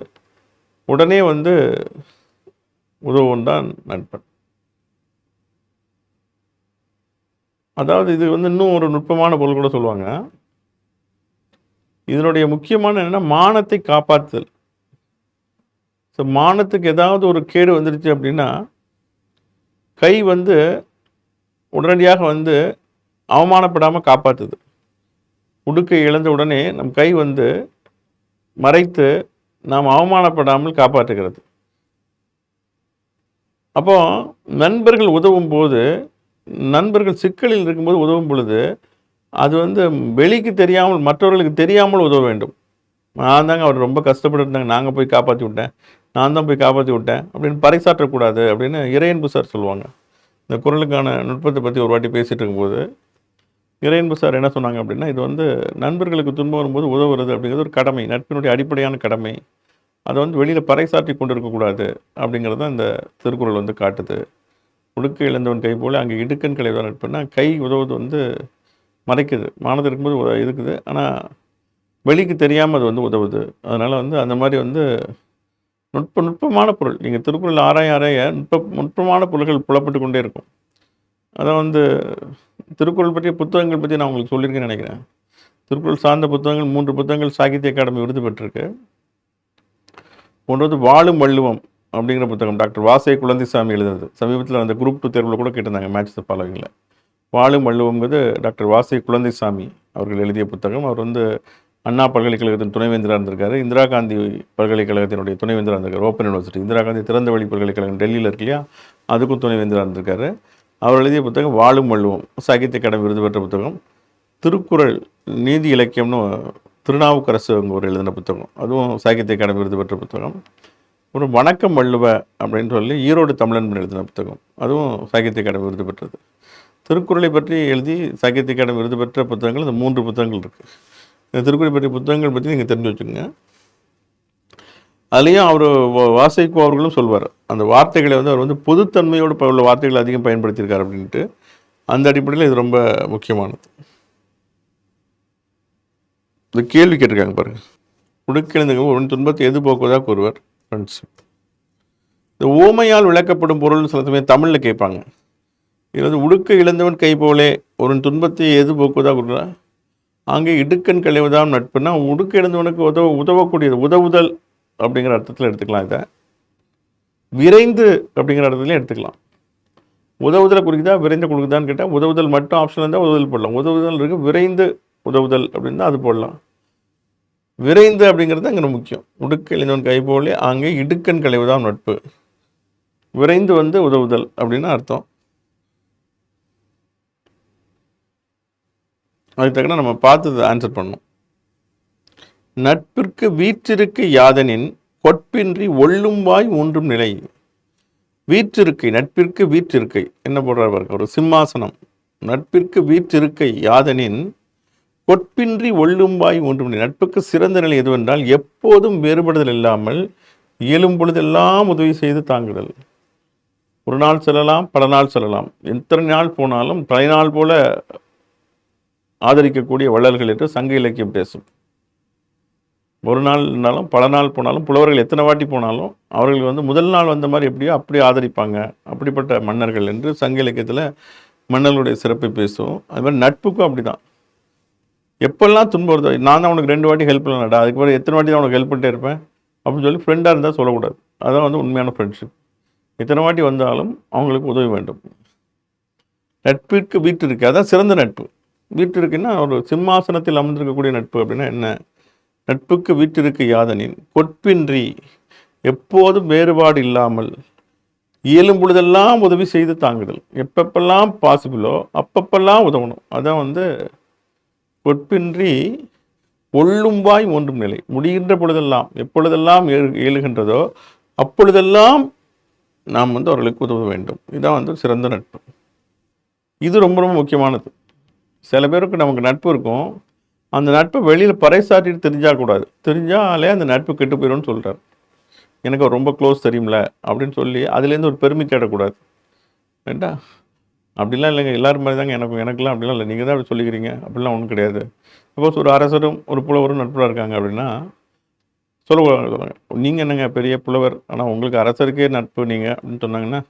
உடனே வந்து உதவும் தான் நண்பன். அதாவது இது வந்து இன்னும் ஒரு நுட்பமான பொருள் கூட சொல்லுவாங்க. இதனுடைய முக்கியமான என்னென்னா மானத்தை காப்பாற்றுதல். ஸோ மானத்துக்கு ஏதாவது ஒரு கேடு வந்துடுச்சு அப்படின்னா கை வந்து உடனடியாக வந்து அவமானப்படாமல் காப்பாற்றுது. உடுக்கை இழந்த உடனே நம் கை வந்து மறைத்து நாம் அவமானப்படாமல் காப்பாற்றுகிறது. அப்போ நண்பர்கள் உதவும் போது, நண்பர்கள் சிக்கலில் இருக்கும்போது உதவும் பொழுது அது வந்து வெளிக்கு தெரியாமல் மற்றவர்களுக்கு தெரியாமல் உதவ வேண்டும். நான் தாங்க அவர் ரொம்ப கஷ்டப்பட்டுருந்தாங்க, நாங்கள் போய் காப்பாற்றி விட்டேன், நான் தான் போய் காப்பாற்றி விட்டேன் அப்படின்னு பறைசாற்றக்கூடாது அப்படின்னு இறையன்பு சார் சொல்லுவாங்க. இந்த குறளுக்கான நுட்பத்தை பற்றி ஒரு வாட்டி பேசிகிட்டு இருக்கும்போது இறையன்பு சார் என்ன சொன்னாங்க அப்படின்னா, இது வந்து நண்பர்களுக்கு துன்பம் வரும்போது உதவுறது அப்படிங்கிறது ஒரு கடமை, நட்பினுடைய அடிப்படையான கடமை. அதை வந்து வெளியில் பறைசாற்றி கொண்டு இருக்கக்கூடாது அப்படிங்கிறது தான் இந்த திருக்குறள் வந்து காட்டுது. உடுக்கை இழந்தவன் கை போல் அங்கே இடுக்கண் களைவதான் நட்புன்னா கை உதவுவது வந்து மறைக்குது, மானத்தில் இருக்கும்போது இருக்குது, ஆனால் வெளிக்கு தெரியாமல் அது வந்து உதவுது. அதனால் வந்து அந்த மாதிரி வந்து நுட்பமான பொருள். நீங்கள் திருக்குறள் ஆராய நுட்பமான பொருள்கள் புலப்பட்டு கொண்டே இருக்கும். அதை வந்து திருக்குறள் பற்றிய புத்தகங்கள் பற்றி நான் உங்களுக்கு சொல்லியிருக்கேன்னு நினைக்கிறேன். திருக்குறள் சார்ந்த புத்தகங்கள் 3 புத்தகங்கள் சாகித்ய அகாடமி விருது பெற்றிருக்கு. ஒன்று வந்து வாழும் வள்ளுவம் அப்படிங்கிற புத்தகம் டாக்டர் வாசை குழந்தைசாமி எழுதுனது. சமீபத்தில் அந்த குரூப் 2 தேர்வில் கூட கேட்டிருந்தாங்க மேட்ச் த ஃபாலோவிங்கில். வாழும் வள்ளுவங்கிறது டாக்டர் வாசை குழந்தைசாமி அவர்கள் எழுதிய புத்தகம். அவர் வந்து அண்ணா பல்கலைக்கழகத்தின் துணைவேந்தராக இருந்திருக்காரு, இந்திரா காந்தி பல்கலைக்கழகத்தினுடைய துணைவேந்தராக இருந்திருக்காரு, ஓப்பன் யூனிவர்சிட்டி இந்திரா காந்தி திறந்தவெளி பல்கலைக்கழகம் டெல்லியில் இருக்கு இல்லையா, அதுக்கும் துணைவேந்தராக இருந்திருக்காரு. அவர் எழுதிய புத்தகம் வாழும் வள்ளுவம், சாகித்ய அகாடமி விருது பெற்ற புத்தகம். திருக்குறள் நீதி இலக்கியம்னு திருநாவுக்கரசு அவங்க ஒரு எழுதின புத்தகம், அதுவும் சாகித்ய அகாடமி விருது பெற்ற புத்தகம். ஒரு வணக்கம் வள்ளுவ அப்படின்னு சொல்லி ஈரோடு தமிழன் எழுதின புத்தகம், அதுவும் சாகித்ய அகாடமி விருது பெற்றது. திருக்குறளை பற்றி எழுதி சாகித்ய அகாடமி விருது பெற்ற புத்தகங்கள் இந்த 3 புத்தகங்கள் இருக்குது. இந்த திருக்குறளை பற்றிய புத்தகங்கள் பற்றி நீங்கள் தெரிஞ்சு வச்சுக்கோங்க. அதுலேயும் அவர் வாசைக்கு அவர்களும் சொல்வார், அந்த வார்த்தைகளை வந்து அவர் வந்து பொதுத்தன்மையோடு உள்ள வார்த்தைகளை அதிகம் பயன்படுத்தியிருக்கார் அப்படின்ட்டு. அந்த அடிப்படையில் இது ரொம்ப முக்கியமானது. இந்த கேள்வி கேட்டிருக்காங்க பாருங்கள், உடுக்கெழுந்தவங்க ஒரு துன்பத்தை எது போக்குவதாக கூறுவார் ஃப்ரெண்ட்ஷிப். இந்த ஓமையால் விளக்கப்படும் பொருள் சில சமயம் தமிழில் கேட்பாங்க. இது வந்து உடுக்க இழந்தவன் கை போலே ஒரு துன்பத்தை எது போக்குவதாக கூறுவார். அங்கே இடுக்கண் களைவதான் நட்புனா உடுக்க இழந்தவனுக்கு உதவக்கூடியது, உதவுதல் அப்படிங்கிற அர்த்தத்தில் எடுத்துக்கலாம். இதை விரைந்து அப்படிங்கிற அர்த்தத்துலையும் எடுத்துக்கலாம். உதவுதலை குறிக்குதா விரைந்து கொடுக்குதான்னு கேட்டால் உதவுதல் மட்டும் ஆப்ஷன் இருந்தால் உதவுதல் போடலாம். உதவுதல் இருக்குது, விரைந்து உதவுதல் அப்படின்னா அது போடலாம். விரைந்து அப்படிங்கிறது அங்கே முக்கியம். உடுக்க இழந்தவன் கை போலே அங்கே இடுக்கண் களைவதான் நட்பு. விரைந்து வந்து உதவுதல் அப்படின்னு அர்த்தம். அதுக்கு தக்கன நம்ம பார்த்து ஆன்சர் பண்ணணும். நட்பிற்கு வீற்றிருக்கு யாதனின் கொட்பின்றி ஒள்ளும் வாய் ஊன்றும் நிலை. வீற்றிருக்கை, நட்பிற்கு வீற்றிருக்கை என்ன போடுறார் பாருங்க, ஒரு சிம்மாசனம். நட்பிற்கு வீற்றிருக்கை யாதனின் கொட்பின்றி ஒள்ளும் வாய் ஊன்றும் நிலை. நட்புக்கு சிறந்த நிலை எதுவென்றால் எப்போதும் வேறுபடுதல் இல்லாமல் இயலும் பொழுதெல்லாம் உதவி செய்து தாங்குதல். ஒரு நாள் செல்லலாம், பல நாள் செல்லலாம், எத்தனை நாள் போனாலும் பல நாள் போல ஆதரிக்கக்கூடிய வள்ளல்கள் என்று சங்க இலக்கியம் பேசும். ஒரு நாள் இருந்தாலும் பல நாள் போனாலும் புலவர்கள் எத்தனை வாட்டி போனாலும் அவர்கள் வந்து முதல் நாள் வந்த மாதிரி எப்படியோ அப்படி ஆதரிப்பாங்க. அப்படிப்பட்ட மன்னர்கள் என்று சங்க இலக்கியத்தில் மன்னர்களுடைய சிறப்பை பேசுவோம். அது மாதிரி நட்புக்கும் அப்படி தான். எப்பெல்லாம் துன்பம் வருதோ, நான் தான் உனக்கு 2 வாட்டி ஹெல்ப் பண்ணலடா, அதுக்கு பிறகு எத்தனை வாட்டி தான் உனக்கு ஹெல்ப் பண்ணிட்டே இருப்பேன் அப்படின்னு சொல்லி ஃப்ரெண்டாக இருந்தால் சொல்லக்கூடாது. அதுதான் வந்து உண்மையான ஃப்ரெண்ட்ஷிப். எத்தனை வாட்டி வந்தாலும் அவங்களுக்கு உதவி வேண்டும். நட்பிற்கு வீட்டு இருக்கு, அதான் சிறந்த நட்பு. வீட்டிற்குன்னா ஒரு சிம்மாசனத்தில் அமர்ந்திருக்கக்கூடிய நட்பு அப்படின்னா என்ன? நட்புக்கு வீட்டிற்கு யாதனின் கொட்பின்றி எப்போதும் வேறுபாடு இல்லாமல் இயலும் பொழுதெல்லாம் உதவி செய்து தாங்குதல். எப்பப்பெல்லாம் பாசிபிளோ அப்பப்பெல்லாம் உதவணும். அதான் வந்து கொட்பின்றி ஒள்ளும்பாய் ஒன்றும் நிலை. முடிகின்ற பொழுதெல்லாம் எப்பொழுதெல்லாம் இயலுகின்றதோ அப்பொழுதெல்லாம் நாம் வந்து அவர்களுக்கு உதவ வேண்டும். இதுதான் வந்து சிறந்த நட்பு. இது ரொம்ப ரொம்ப முக்கியமானது. சில பேருக்கு நமக்கு நட்பு இருக்கும், அந்த நட்பை வெளியில் பறைசாற்றிட்டு தெரிஞ்சால் கூடாது. தெரிஞ்சாலே அந்த நட்பு கெட்டு போயிடும்னு சொல்கிறார். எனக்கு ரொம்ப க்ளோஸ் தெரியும்ல அப்படின்னு சொல்லி அதுலேருந்து ஒரு பெருமை தேடக்கூடாது. ஏண்டா அப்படிலாம் இல்லைங்க, எல்லாரும் மாதிரி தாங்க எனக்குலாம் அப்படிலாம் இல்லை, நீங்கள் தான் அப்படி சொல்லிக்கிறீங்க, அப்படிலாம் ஒன்றும் கிடையாது. சப்போஸ் ஒரு அரசரும் ஒரு புலவரும் நட்புறாக இருக்காங்க அப்படின்னா சொல்லுவாங்க, நீங்கள் என்னங்க பெரிய புலவர், ஆனால் உங்களுக்கு அரசருக்கே நட்பு நீங்கள் அப்படின்னு சொன்னாங்கன்னா,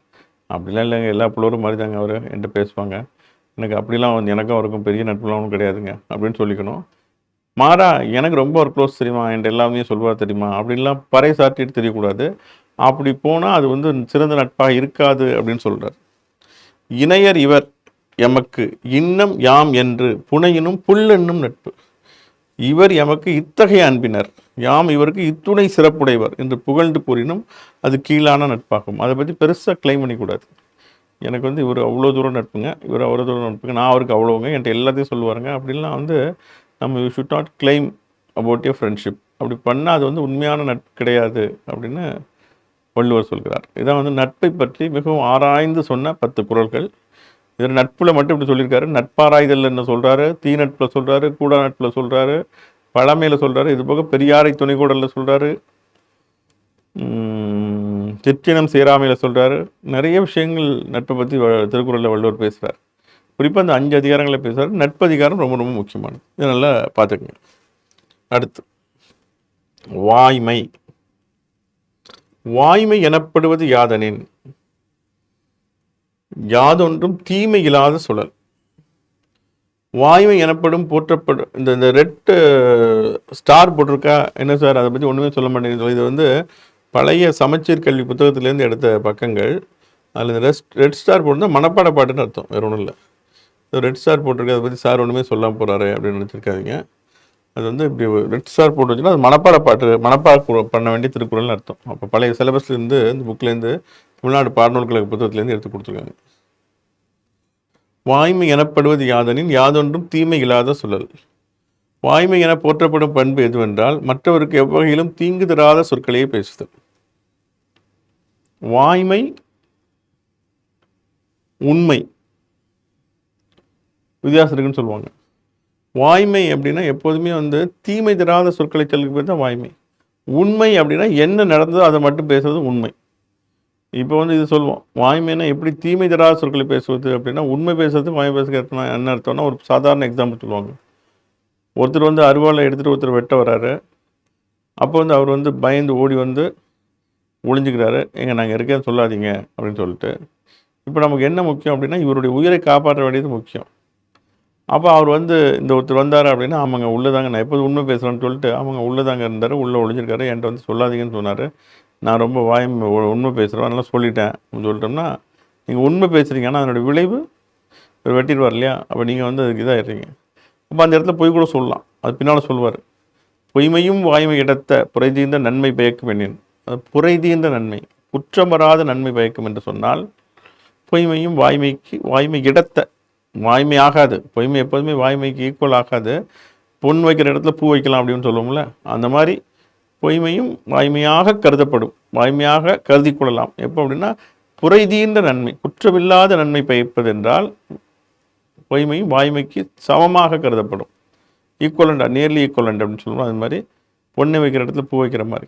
அப்படிலாம் இல்லைங்க, எல்லா புலவரும் மாதிரி தாங்க அவர் என்கிட்ட பேசுவாங்க, எனக்கு அப்படிலாம் வந்து எனக்கும் அவருக்கும் பெரிய நட்புலாம் ஒன்றும் கிடையாதுங்க அப்படின்னு சொல்லிக்கணும். மாறா எனக்கு ரொம்ப ஒரு க்ளோஸ் தெரியுமா, என்கிட்ட எல்லாமே சொல்லுவார் தெரியுமா அப்படின்லாம் பறை சாட்டிட்டு தெரியக்கூடாது. அப்படி போனால் அது வந்து சிறந்த நட்பாக இருக்காது அப்படின்னு சொல்கிறார். இணையர் இவர் எமக்கு இன்னம் யாம் என்று புனையினும் புல்லென்னும் நட்பு. இவர் எமக்கு இத்தகைய அன்பினர், யாம் இவருக்கு இத்துணை சிறப்புடையவர் என்று புகழ்ந்து கூறினும் அது கீழான நட்பாகும். அதை பற்றி பெருசாக கிளைம் பண்ணிக்கூடாது. எனக்கு வந்து இவர் அவ்வளோ தூரம் நட்புங்க, இவர் அவ்வளோ தூரம் நட்புங்க, நான் அவருக்கு அவ்வளோங்க, என்கிட்ட எல்லாத்தையும் சொல்லுவாருங்க அப்படின்லாம் வந்து நம்ம you should not claim about your friendship. அப்படி பண்ணால் அது வந்து உண்மையான நட்பு கிடையாது அப்படின்னு வள்ளுவர் சொல்கிறார். இதான் வந்து நட்பை பற்றி மிகவும் ஆராய்ந்து சொன்ன 10 குறள்கள். இதில் நட்பில் மட்டும் இப்படி சொல்லியிருக்காரு. நட்பாராய்தல் என்ன சொல்கிறாரு, தீ நட்பில் சொல்கிறாரு, கூடா நட்பில் சொல்கிறாரு, பழமையில் சொல்கிறாரு, இது போக பெரியாரை துணைக்கூடலில் சொல்கிறாரு, சிற்றினம் சேராமையில் சொல்கிறாரு. நிறைய விஷயங்கள் நட்பை பற்றி திருக்குறளில் வள்ளுவர் பேசுகிறார். குறிப்பாக அந்த 5 அதிகாரங்களை பேசுகிறார். நட்பு அதிகாரம் ரொம்ப ரொம்ப முக்கியமானது. இதை நல்லா பார்த்துக்குங்க. அடுத்து வாய்மை. வாய்மை எனப்படுவது யாதெனின் யாதொன்றும் தீமை இல்லாத சுழல். வாய்மை எனப்படும் போற்றப்படும் இந்த ரெட் ஸ்டார் போட்டிருக்கா என்ன சார், அதை பற்றி ஒன்றுமே சொல்ல மாட்டேங்குது. இது வந்து பழைய சமச்சீர் கல்வி புத்தகத்திலேருந்து எடுத்த பக்கங்கள். அதில் இந்த ரெட் ஸ்டார் போட்டிருந்தா மனப்பாட பாட்டுன்னு அர்த்தம், வேறு ஒன்றும் இல்லை. ரெட் ஸ்டார் போட்டிருக்கு, அதை பற்றி சார் ஒன்றுமே சொல்லாமல் போகிறாரு அப்படின்னு நினச்சிருக்காதீங்க. அது வந்து இப்படி ரெட் ஸ்டார் போட்டு வச்சுன்னா அது மனப்பாட பாட்டு, மனப்பாட பண்ண வேண்டிய திருக்குறள்னு அர்த்தம். அப்போ பழைய சிலபஸ்லேருந்து இந்த புக்லேருந்து தமிழ்நாடு பாடநூல் கழக புத்தகத்திலேருந்து எடுத்து கொடுத்துருக்காங்க. வாய்மை எனப்படுவது யாதெனின் யாதொன்றும் தீமை இல்லாத சுழல். வாய்மை என போற்றப்படும் பண்பு எதுவென்றால் மற்றவருக்கு எவ்வகையிலும் தீங்கு தராத சொற்களையே பேசுதல். வாய்மை உண்மை வித்தியாசம் இருக்குன்னு சொல்லுவாங்க. வாய்மை அப்படின்னா எப்போதுமே வந்து தீமை தராத சொற்களை சொல்லுக்கு பேர் தான் வாய்மை. உண்மை அப்படின்னா என்ன நடந்ததோ அதை மட்டும் பேசுறது உண்மை. இப்போ வந்து இது சொல்லுவோம், வாய்மைன்னா எப்படி தீமை தராத சொற்களை பேசுவது அப்படின்னா, உண்மை பேசுறது வாய்மை பேசுகிறது என்ன அர்த்தம்னா, ஒரு சாதாரண எக்ஸாம்பிள் சொல்லுவாங்க. ஒருத்தர் வந்து அருவாளை எடுத்துகிட்டு ஒருத்தர் வெட்ட வர்றாரு. அப்போ வந்து அவர் வந்து பயந்து ஓடி வந்து ஒளிஞ்சுக்கிறாரு, எங்க நாங்கள் இருக்கேன்னு சொல்லாதீங்க அப்படின்னு சொல்லிட்டு. இப்போ நமக்கு என்ன முக்கியம் அப்படின்னா, இவருடைய உயிரை காப்பாற்ற வேண்டியது முக்கியம். அப்போ அவர் வந்து இந்த ஒருத்தர் வந்தார் அப்படின்னா, ஆமாங்க உள்ளதாங்க, நான் எப்போது உண்மை பேசுகிறேன்னு சொல்லிட்டு, ஆமாங்க உள்ளதாங்க இருந்தார், உள்ளே ஒளிஞ்சிருக்காரு, என்கிட்ட வந்து சொல்லாதீங்கன்னு சொன்னார், நான் ரொம்ப உண்மை பேசுகிறேன் அதெல்லாம் சொல்லிட்டேன் அப்படின்னு சொல்லிட்டோம்னா, நீங்கள் உண்மை பேசுகிறீங்க, ஆனால் அதனுடைய விளைவு இவர் வெட்டிடுவார் இல்லையா? அப்போ நீங்கள் வந்து அதுக்கு இதாகிடுறீங்க. அப்போ அந்த இடத்துல பொய் கூட சொல்லலாம், அது பின்னால் சொல்லுவார். பொய்மையும் வாய்மை இடத்த புரைதீர்ந்த நன்மை பயக்கும் என்னேன். அது புரைதீர்ந்த நன்மை, குற்றம் வராத நன்மை பயக்கும் என்று சொன்னால், பொய்மையும் வாய்மை இடத்த, வாய்மை ஆகாது, பொய்மை எப்போதுமே வாய்மைக்கு ஈக்குவல் ஆகாது. பொன் வைக்கிற இடத்துல பூ வைக்கலாம் அப்படின்னு சொல்லுவோம்ல, அந்த மாதிரி பொய்மையும் வாய்மையாக கருதப்படும், வாய்மையாக கருதி கொள்ளலாம். எப்போ அப்படின்னா, புரைதீர்ந்த நன்மை, குற்றமில்லாத நன்மை பயப்பது என்றால் பொய்மையும் வாய்மைக்கு சமமாக கருதப்படும். ஈக்குவலண்ட், நியர்லி ஈக்குவலண்ட் அப்படின்னு சொல்லுவோம். அது மாதிரி பொண்ணை வைக்கிற இடத்துல பூ வைக்கிற மாதிரி.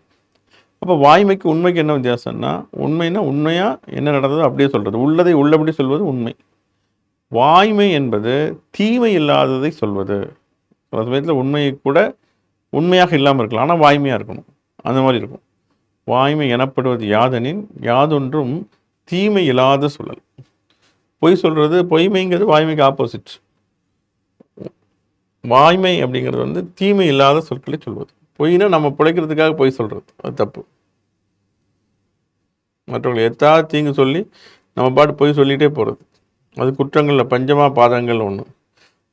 அப்போ வாய்மைக்கு உண்மைக்கு என்ன வித்தியாசம்னா, உண்மைன்னா உண்மையாக என்ன நடந்ததோ அப்படியே சொல்கிறது, உள்ளதை உள்ளபடி சொல்வது உண்மை. வாய்மை என்பது தீமை இல்லாததை சொல்வது. சில சமயத்தில் உண்மையை கூட உண்மையாக இல்லாமல் இருக்கலாம், ஆனால் வாய்மையாக இருக்கணும், அந்த மாதிரி இருக்கும். வாய்மை எனப்படுவது யாதெனின் யாதொன்றும் தீமை இல்லாத சொல்லல். பொய் சொல்கிறது, பொய்மைங்கிறது வாய்மைக்கு ஆப்போசிட். வாய்மை அப்படிங்கிறது வந்து தீமை இல்லாத சொற்களை சொல்வது. பொய்னா நம்ம பிழைக்கிறதுக்காக பொய் சொல்கிறது, அது தப்பு. மற்றவங்களை எத்தாவது தீங்கு சொல்லி நம்ம பாட்டு பொய் சொல்லிகிட்டே போகிறது, அது குற்றங்களில் பஞ்சமா பாதங்கள் ஒன்று.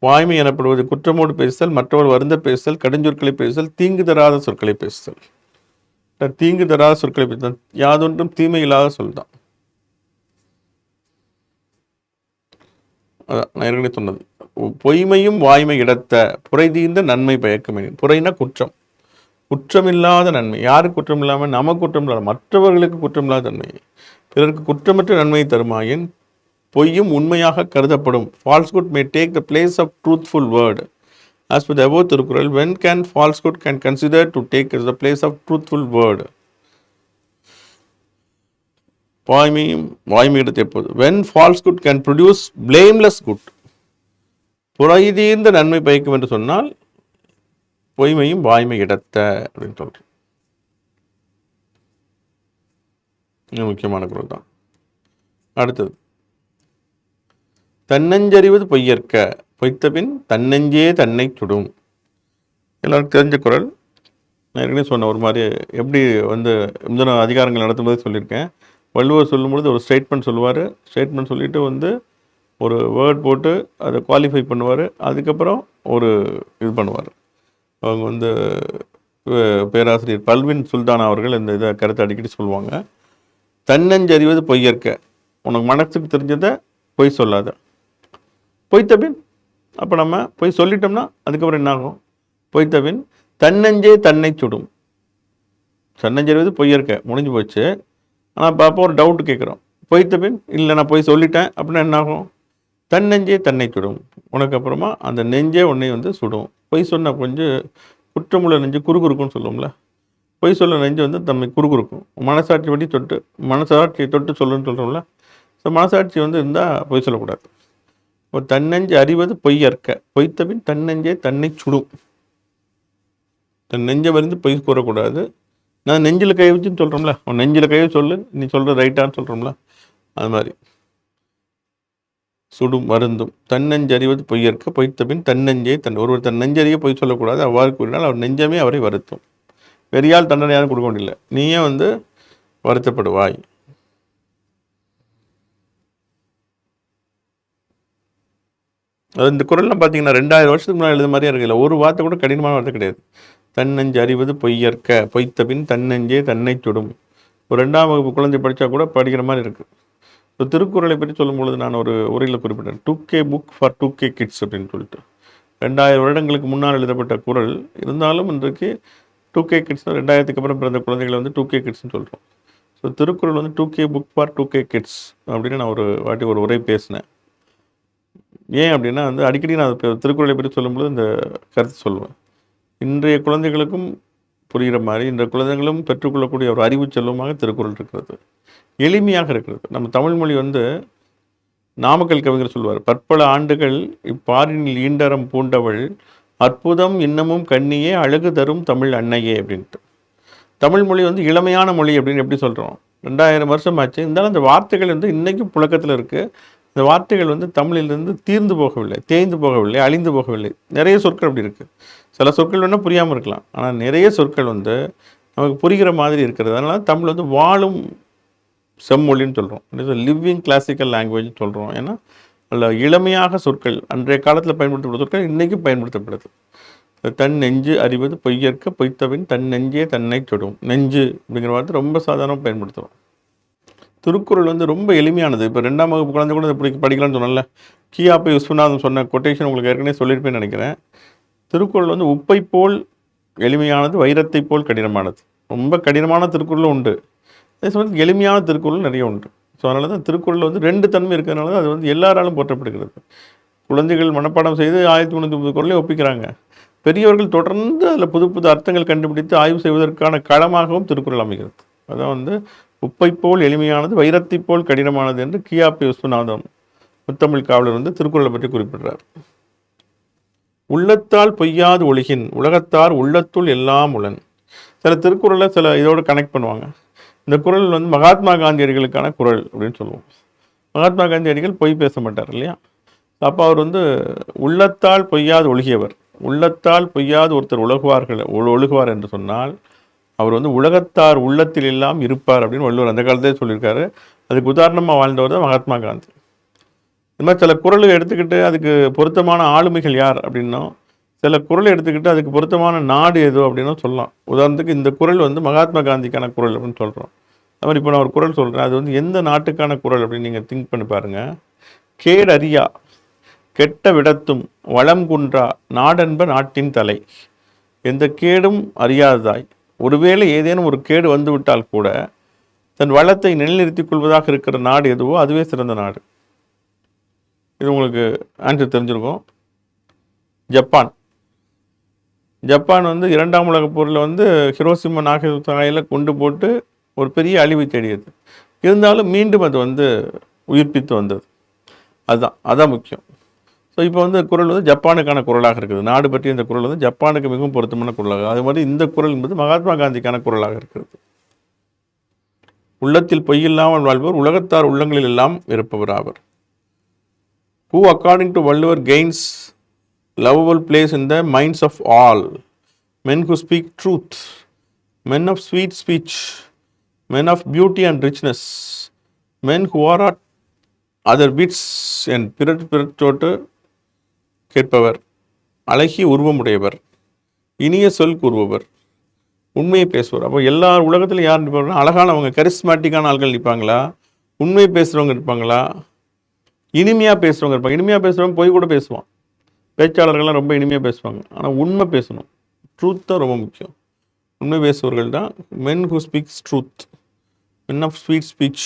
வாய்மை எனப்படுவது குற்றமோடு பேசுதல், மற்றவர் வருந்த பேசுதல், கடுஞ்சொற்களை பேசுதல், தீங்கு தராத சொற்களை பேசுதல். தீங்கு தராத சொற்களை பேசுதல் யாதொன்றும் தீமை இல்லாத சொல் தான். அதான் நான் ஏற்கனவே சொன்னது. பொய்மையும் வாய்மை இடத்த புரை தீர்ந்த நன்மை பயக்குமே. புரைனா குற்றம், குற்றமில்லாத நன்மை. யாருக்கு குற்றம் இல்லாமல்? நமக்கு குற்றம் இல்லாத, மற்றவர்களுக்கு குற்றம் இல்லாத நன்மை. பிறருக்கு குற்றமற்ற நன்மையை தருமாயின் பொய்யும் உண்மையாக கருதப்படும். Falsehood may take the place of truthful word. As per the above Thirukkural, when can falsehood can consider to take the place of truthful word? வாய்மை இடத்தை எப்போது? when falsehood can produce blameless good. புரைதீர்ந்த நன்மை பயக்கும் என்று சொன்னால் பொய்மையும் வாய்மை இடத்த அப்படின்னு சொல்றேன். முக்கியமான குரல் தான். அடுத்தது, தன்னஞ்சறிவது பொய்யற்க பொய்த்த பின் தன்னஞ்சே தன்னை சுடும். எல்லாருக்கும் தெரிஞ்ச குரல். நான் ஏற்கனவே சொன்னேன், ஒரு மாதிரி எப்படி இந்த அதிகாரங்கள் நடத்தும்போது சொல்லியிருக்கேன். வள்ளுவர் சொல்லும்பொழுது ஒரு ஸ்டேட்மெண்ட் சொல்லுவார். ஸ்டேட்மெண்ட் சொல்லிவிட்டு ஒரு வேர்ட் போட்டு அதை குவாலிஃபை பண்ணுவார். அதுக்கப்புறம் ஒரு இது பண்ணுவார். அவங்க பேராசிரியர் பல்வின் சுல்தானா அவர்கள் இந்த இதை கருத்தை அடிக்கடி சொல்லுவாங்க. தன்னஞ்சறிவது பொய்யற்க, உனக்கு மனசுக்கு தெரிஞ்சதை பொய் சொல்லாத. பொய்த்தபின், அப்போ நம்ம பொய் சொல்லிட்டோம்னா அதுக்கப்புறம் என்ன ஆகும்? பொய்த்தபின் தன்னஞ்சே தன்னை சுடும். தன்னஞ்சறிவது பொய்யற்க முடிஞ்சு போச்சு. ஆனால் அப்போ ஒரு டவுட் கேட்குறோம். பொய்த்தபின், இல்லை நான் பொய் சொல்லிட்டேன் அப்படின்னா என்ன ஆகும்? தன்னெஞ்சே தன்னை சுடும். உனக்கு அப்புறமா அந்த நெஞ்சே உன்னை சுடும். பொய் சொன்ன கொஞ்சம் குற்றமுள்ள நெஞ்சு குறுகுறுக்குன்னு சொல்லுவோம்ல. பொய் சொல்ல நெஞ்சு தம்மை குறுகுறுக்கும். மனசாட்சி படி மனசாட்சியை தொட்டு சொல்லுன்னு சொல்கிறோம்ல. ஸோ மனசாட்சி இருந்தால் பொய் சொல்லக்கூடாது. ஒரு தன்னெஞ்சு அறிவது பொய்யற்க பொய்த்தபின் தன்னெஞ்சே தன்னை சுடும். தன் நெஞ்சை வருந்து பொய் கூறக்கூடாது. நான் நெஞ்சில் கை வச்சுன்னு சொல்கிறோம்ல, உன் நெஞ்சில் கையை சொல்லு, நீ சொல்கிற ரைட்டான்னு சொல்கிறோம்ல, அது மாதிரி சுடும் வருந்தும். தன்னஞ்சறிவது பொய்யற்க பொய்த்தபின் தன்னெஞ்சே ஒருவர் தன் நெஞ்சறிய பொய் சொல்லக்கூடாது. அவ்வாறு கூறினால் அவர் நெஞ்சமே அவரை வருத்தும். பெரியால் தண்டனை யாரும் கொடுக்க வேண்டியில்லை, நீயே வருத்தப்படுவாய். அது இந்த குரல்லாம் பார்த்தீங்கன்னா 2000 வருஷத்துக்கு முன்னாடி எழுத மாதிரியே இருக்குல்ல. ஒரு வார்த்தை கூட கடினமான வார்த்தை கிடையாது. தன்னஞ்சு அறிவது பொய்யற்க பொய்த்தபின் தன்னெஞ்சே தன்னை சுடும். ஒரு 2ஆம் வகுப்பு குழந்தை படித்தா கூட படிக்கிற மாதிரி இருக்குது. இப்போ திருக்குறளை பற்றி சொல்லும்பொழுது நான் ஒரு உரையில் குறிப்பிட்டேன், 2K book for 2K kids அப்படின்னு சொல்லிட்டு. 2000 வருடங்களுக்கு முன்னால் எழுதப்பட்ட குறள் இருந்தாலும் இன்றைக்கு 2K கிட்ஸ், 2000க்கு அப்புறம் பிறந்த குழந்தைகளை 2K கிட்ஸ்ன்னு சொல்கிறோம். So Thirukkural 2K book for 2K kids அப்படின்னு நான் ஒரு வாட்டி ஒரு உரை பேசினேன். ஏன் அப்படின்னா அடிக்கடி நான் திருக்குறளை பற்றி சொல்லும்போது இந்த கருத்து சொல்லுவேன். இன்றைய குழந்தைகளுக்கும் புரிகிற மாதிரி இன்றைய குழந்தைகளும் பெற்றுக்கொள்ளக்கூடிய ஒரு அறிவு செல்வமாக திருக்குறள் இருக்கிறது. எளிமையாக இருக்கிறது. நம்ம தமிழ் மொழி நாமக்கல் கவிஞர் சொல்வார், பற்பல ஆண்டுகள் இப்பாரினில் ஈண்டரம் பூண்டவள் அற்புதம் இன்னமும் கண்ணியே அழகு தரும் தமிழ் அன்னையே அப்படின்ட்டு. தமிழ் மொழி இளமையான மொழி அப்படின்னு எப்படி சொல்கிறோம்? 2000 வருஷம் ஆச்சு. இருந்தாலும் அந்த வார்த்தைகள் இன்றைக்கும் புழக்கத்தில் இருக்குது. இந்த வார்த்தைகள் தமிழிலிருந்து தீர்ந்து போகவில்லை, தேய்ந்து போகவில்லை, அழிந்து போகவில்லை. நிறைய சொற்கள் அப்படி இருக்குது. சில சொற்கள் வேணால் புரியாமல் இருக்கலாம், ஆனால் நிறைய சொற்கள் நமக்கு புரிகிற மாதிரி இருக்கிறது. அதனால தமிழ் வாழும் செம்மொழின்னு சொல்கிறோம், லிவிங் கிளாசிக்கல் லாங்குவேஜ்னு சொல்கிறோம். ஏன்னா அதில் இளமையாக சொற்கள் அன்றைய காலத்தில் பயன்படுத்தப்பட்ட சொற்கள் இன்றைக்கும் பயன்படுத்தப்படுது. தன் நெஞ்சு அறிவது பொய்யற்க பொய்த்தபின் தன் நெஞ்சே தன்னை சுடும். நெஞ்சு அப்படிங்கிற வார்த்தை ரொம்ப சாதாரணமாக பயன்படுத்துகிறோம். திருக்குறள் ரொம்ப எளிமையானது. இப்போ 2ஆம் வகுப்பு குழந்தை கூட இப்படி படிக்கலாம்னு சொன்னல. கியாப்பை விஸ்வநாதன் சொன்ன கொட்டேஷன் உங்களுக்கு ஏற்கனவே சொல்லியிருப்பேன்னு நினைக்கிறேன். திருக்குறள் உப்பை போல் எளிமையானது, வைரத்தை போல் கடினமானது. ரொம்ப கடினமான திருக்குறளும் உண்டு, அதே சமயத்தில் எளிமையான திருக்குறள் நிறைய உண்டு. ஸோ அதனால தான் திருக்குறள் 2 தன்மை இருக்கிறதுனால தான் அது எல்லாராலும் போற்றப்படுகிறது. குழந்தைகள் மனப்பாடம் செய்து 1330 குறளையும் ஒப்பிக்கிறாங்க. பெரியவர்கள் தொடர்ந்து அதில் புது புது அர்த்தங்கள் கண்டுபிடித்து ஆய்வு செய்வதற்கான களமாகவும் திருக்குறள் அமைகிறது. அதான் உப்பை போல் எளிமையானது, வைரத்தை போல் கடினமானது என்று கியாப்பி விஸ்வநாதம் முத்தமிழ் காவலர் திருக்குறளை பற்றி குறிப்பிடுறார். உள்ளத்தால் பொய்யாது ஒழுகின் உலகத்தார் உள்ளத்துள் எல்லாம் உளன். சில திருக்குறளை சில இதோடு கனெக்ட் பண்ணுவாங்க. இந்த குறள் மகாத்மா காந்தியடிகளுக்கான குறள் அப்படின்னு சொல்லுவோம். மகாத்மா காந்தியடிகள் பொய் பேச மாட்டார் இல்லையா? அப்போ அவர் உள்ளத்தால் பொய்யாது ஒழுகியவர். உள்ளத்தால் பொய்யாது ஒருத்தர் ஒழுகுவார் என்று சொன்னால் அவர் உலகத்தார் உள்ளத்தில் எல்லாம் இருப்பார் அப்படின்னு வள்ளுவர் அந்த காலத்தே சொல்லியிருக்காரு. அதுக்கு உதாரணமாக வாழ்ந்தவர் தான் மகாத்மா காந்தி. இது மாதிரி சில குறளை எடுத்துக்கிட்டு அதுக்கு பொருத்தமான ஆளுமைகள் யார் அப்படின்னும், சில குறளை எடுத்துக்கிட்டு அதுக்கு பொருத்தமான நாடு எது அப்படின்னும் சொல்லலாம். உதாரணத்துக்கு இந்த குறள் வந்து மகாத்மா காந்திக்கான குறள் அப்படின்னு சொல்கிறோம். அது மாதிரி இப்போ நான் ஒரு குறள் சொல்கிறேன், அது வந்து எந்த நாட்டுக்கான குறள் அப்படின்னு நீங்கள் திங்க் பண்ணி பாருங்கள். கேடறியா கெட்ட விடத்தும் வளம் குன்றா நாடென்ப நாட்டின் தலை. எந்த கேடும் அறியாததாய், ஒருவேளை ஏதேனும் ஒரு கேடு வந்துவிட்டால் கூட தன் வளத்தை நிலைநிறுத்திக் கொள்வதாக இருக்கிற நாடு எதுவோ அதுவே சிறந்த நாடு. இது உங்களுக்கு ஆன்சர் தெரிஞ்சிருக்கும். ஜப்பான். ஜப்பான் வந்து 2ஆம் உலகப் போரில் வந்து ஹிரோஷிமா நாகசாகியில் கொண்டு போட்டு ஒரு பெரிய அழிவை தேடியது. இருந்தாலும் மீண்டும் அது வந்து உயிர்ப்பித்து வந்தது. அதுதான் முக்கியம். ஸோ இப்போ வந்து குறள் வந்து ஜப்பானுக்கான குறளாக இருக்குது. நாடு பற்றி இந்த குறள் வந்து ஜப்பானுக்கு மிகவும் பொருத்தமான குறளாக, அது மாதிரி இந்த குறள் என்பது மகாத்மா காந்திக்கான குறளாக இருக்கிறது. உள்ளத்தில் பொய்யில்லாமல் வாழ்பவர் உலகத்தார் உள்ளங்களில் எல்லாம் இருப்பவர் ஆவர். Who according to Valluvar gains lovable place in the minds of all, men who speak truth, men of sweet speech, men of beauty and richness, men who are at other wits and பிறற்றோட்டு கேட்பவர், அழகிய உருவமுடையவர், இனிய சொல் கூறுபவர், உண்மையை பேசுவார். அப்போ எல்லா உலகத்திலும் யார் நிற்பாங்கன்னா அழகானவங்க, கரிஸ்மேட்டிக்கான ஆட்கள் நிற்பாங்களா, உண்மையை பேசுகிறவங்க இருப்பாங்களா, இனிமையாக பேசுகிறவங்க இருப்பாங்க. இனிமையாக பேசுகிறவங்க போய் கூட பேசுவான். பேச்சாளர்கள்லாம் ரொம்ப இனிமையாக பேசுவாங்க. ஆனால் உண்மை பேசணும். ட்ரூத் தான் ரொம்ப முக்கியம். உண்மை பேசுபவர்கள் தான் men who speaks truth, men of sweet speech,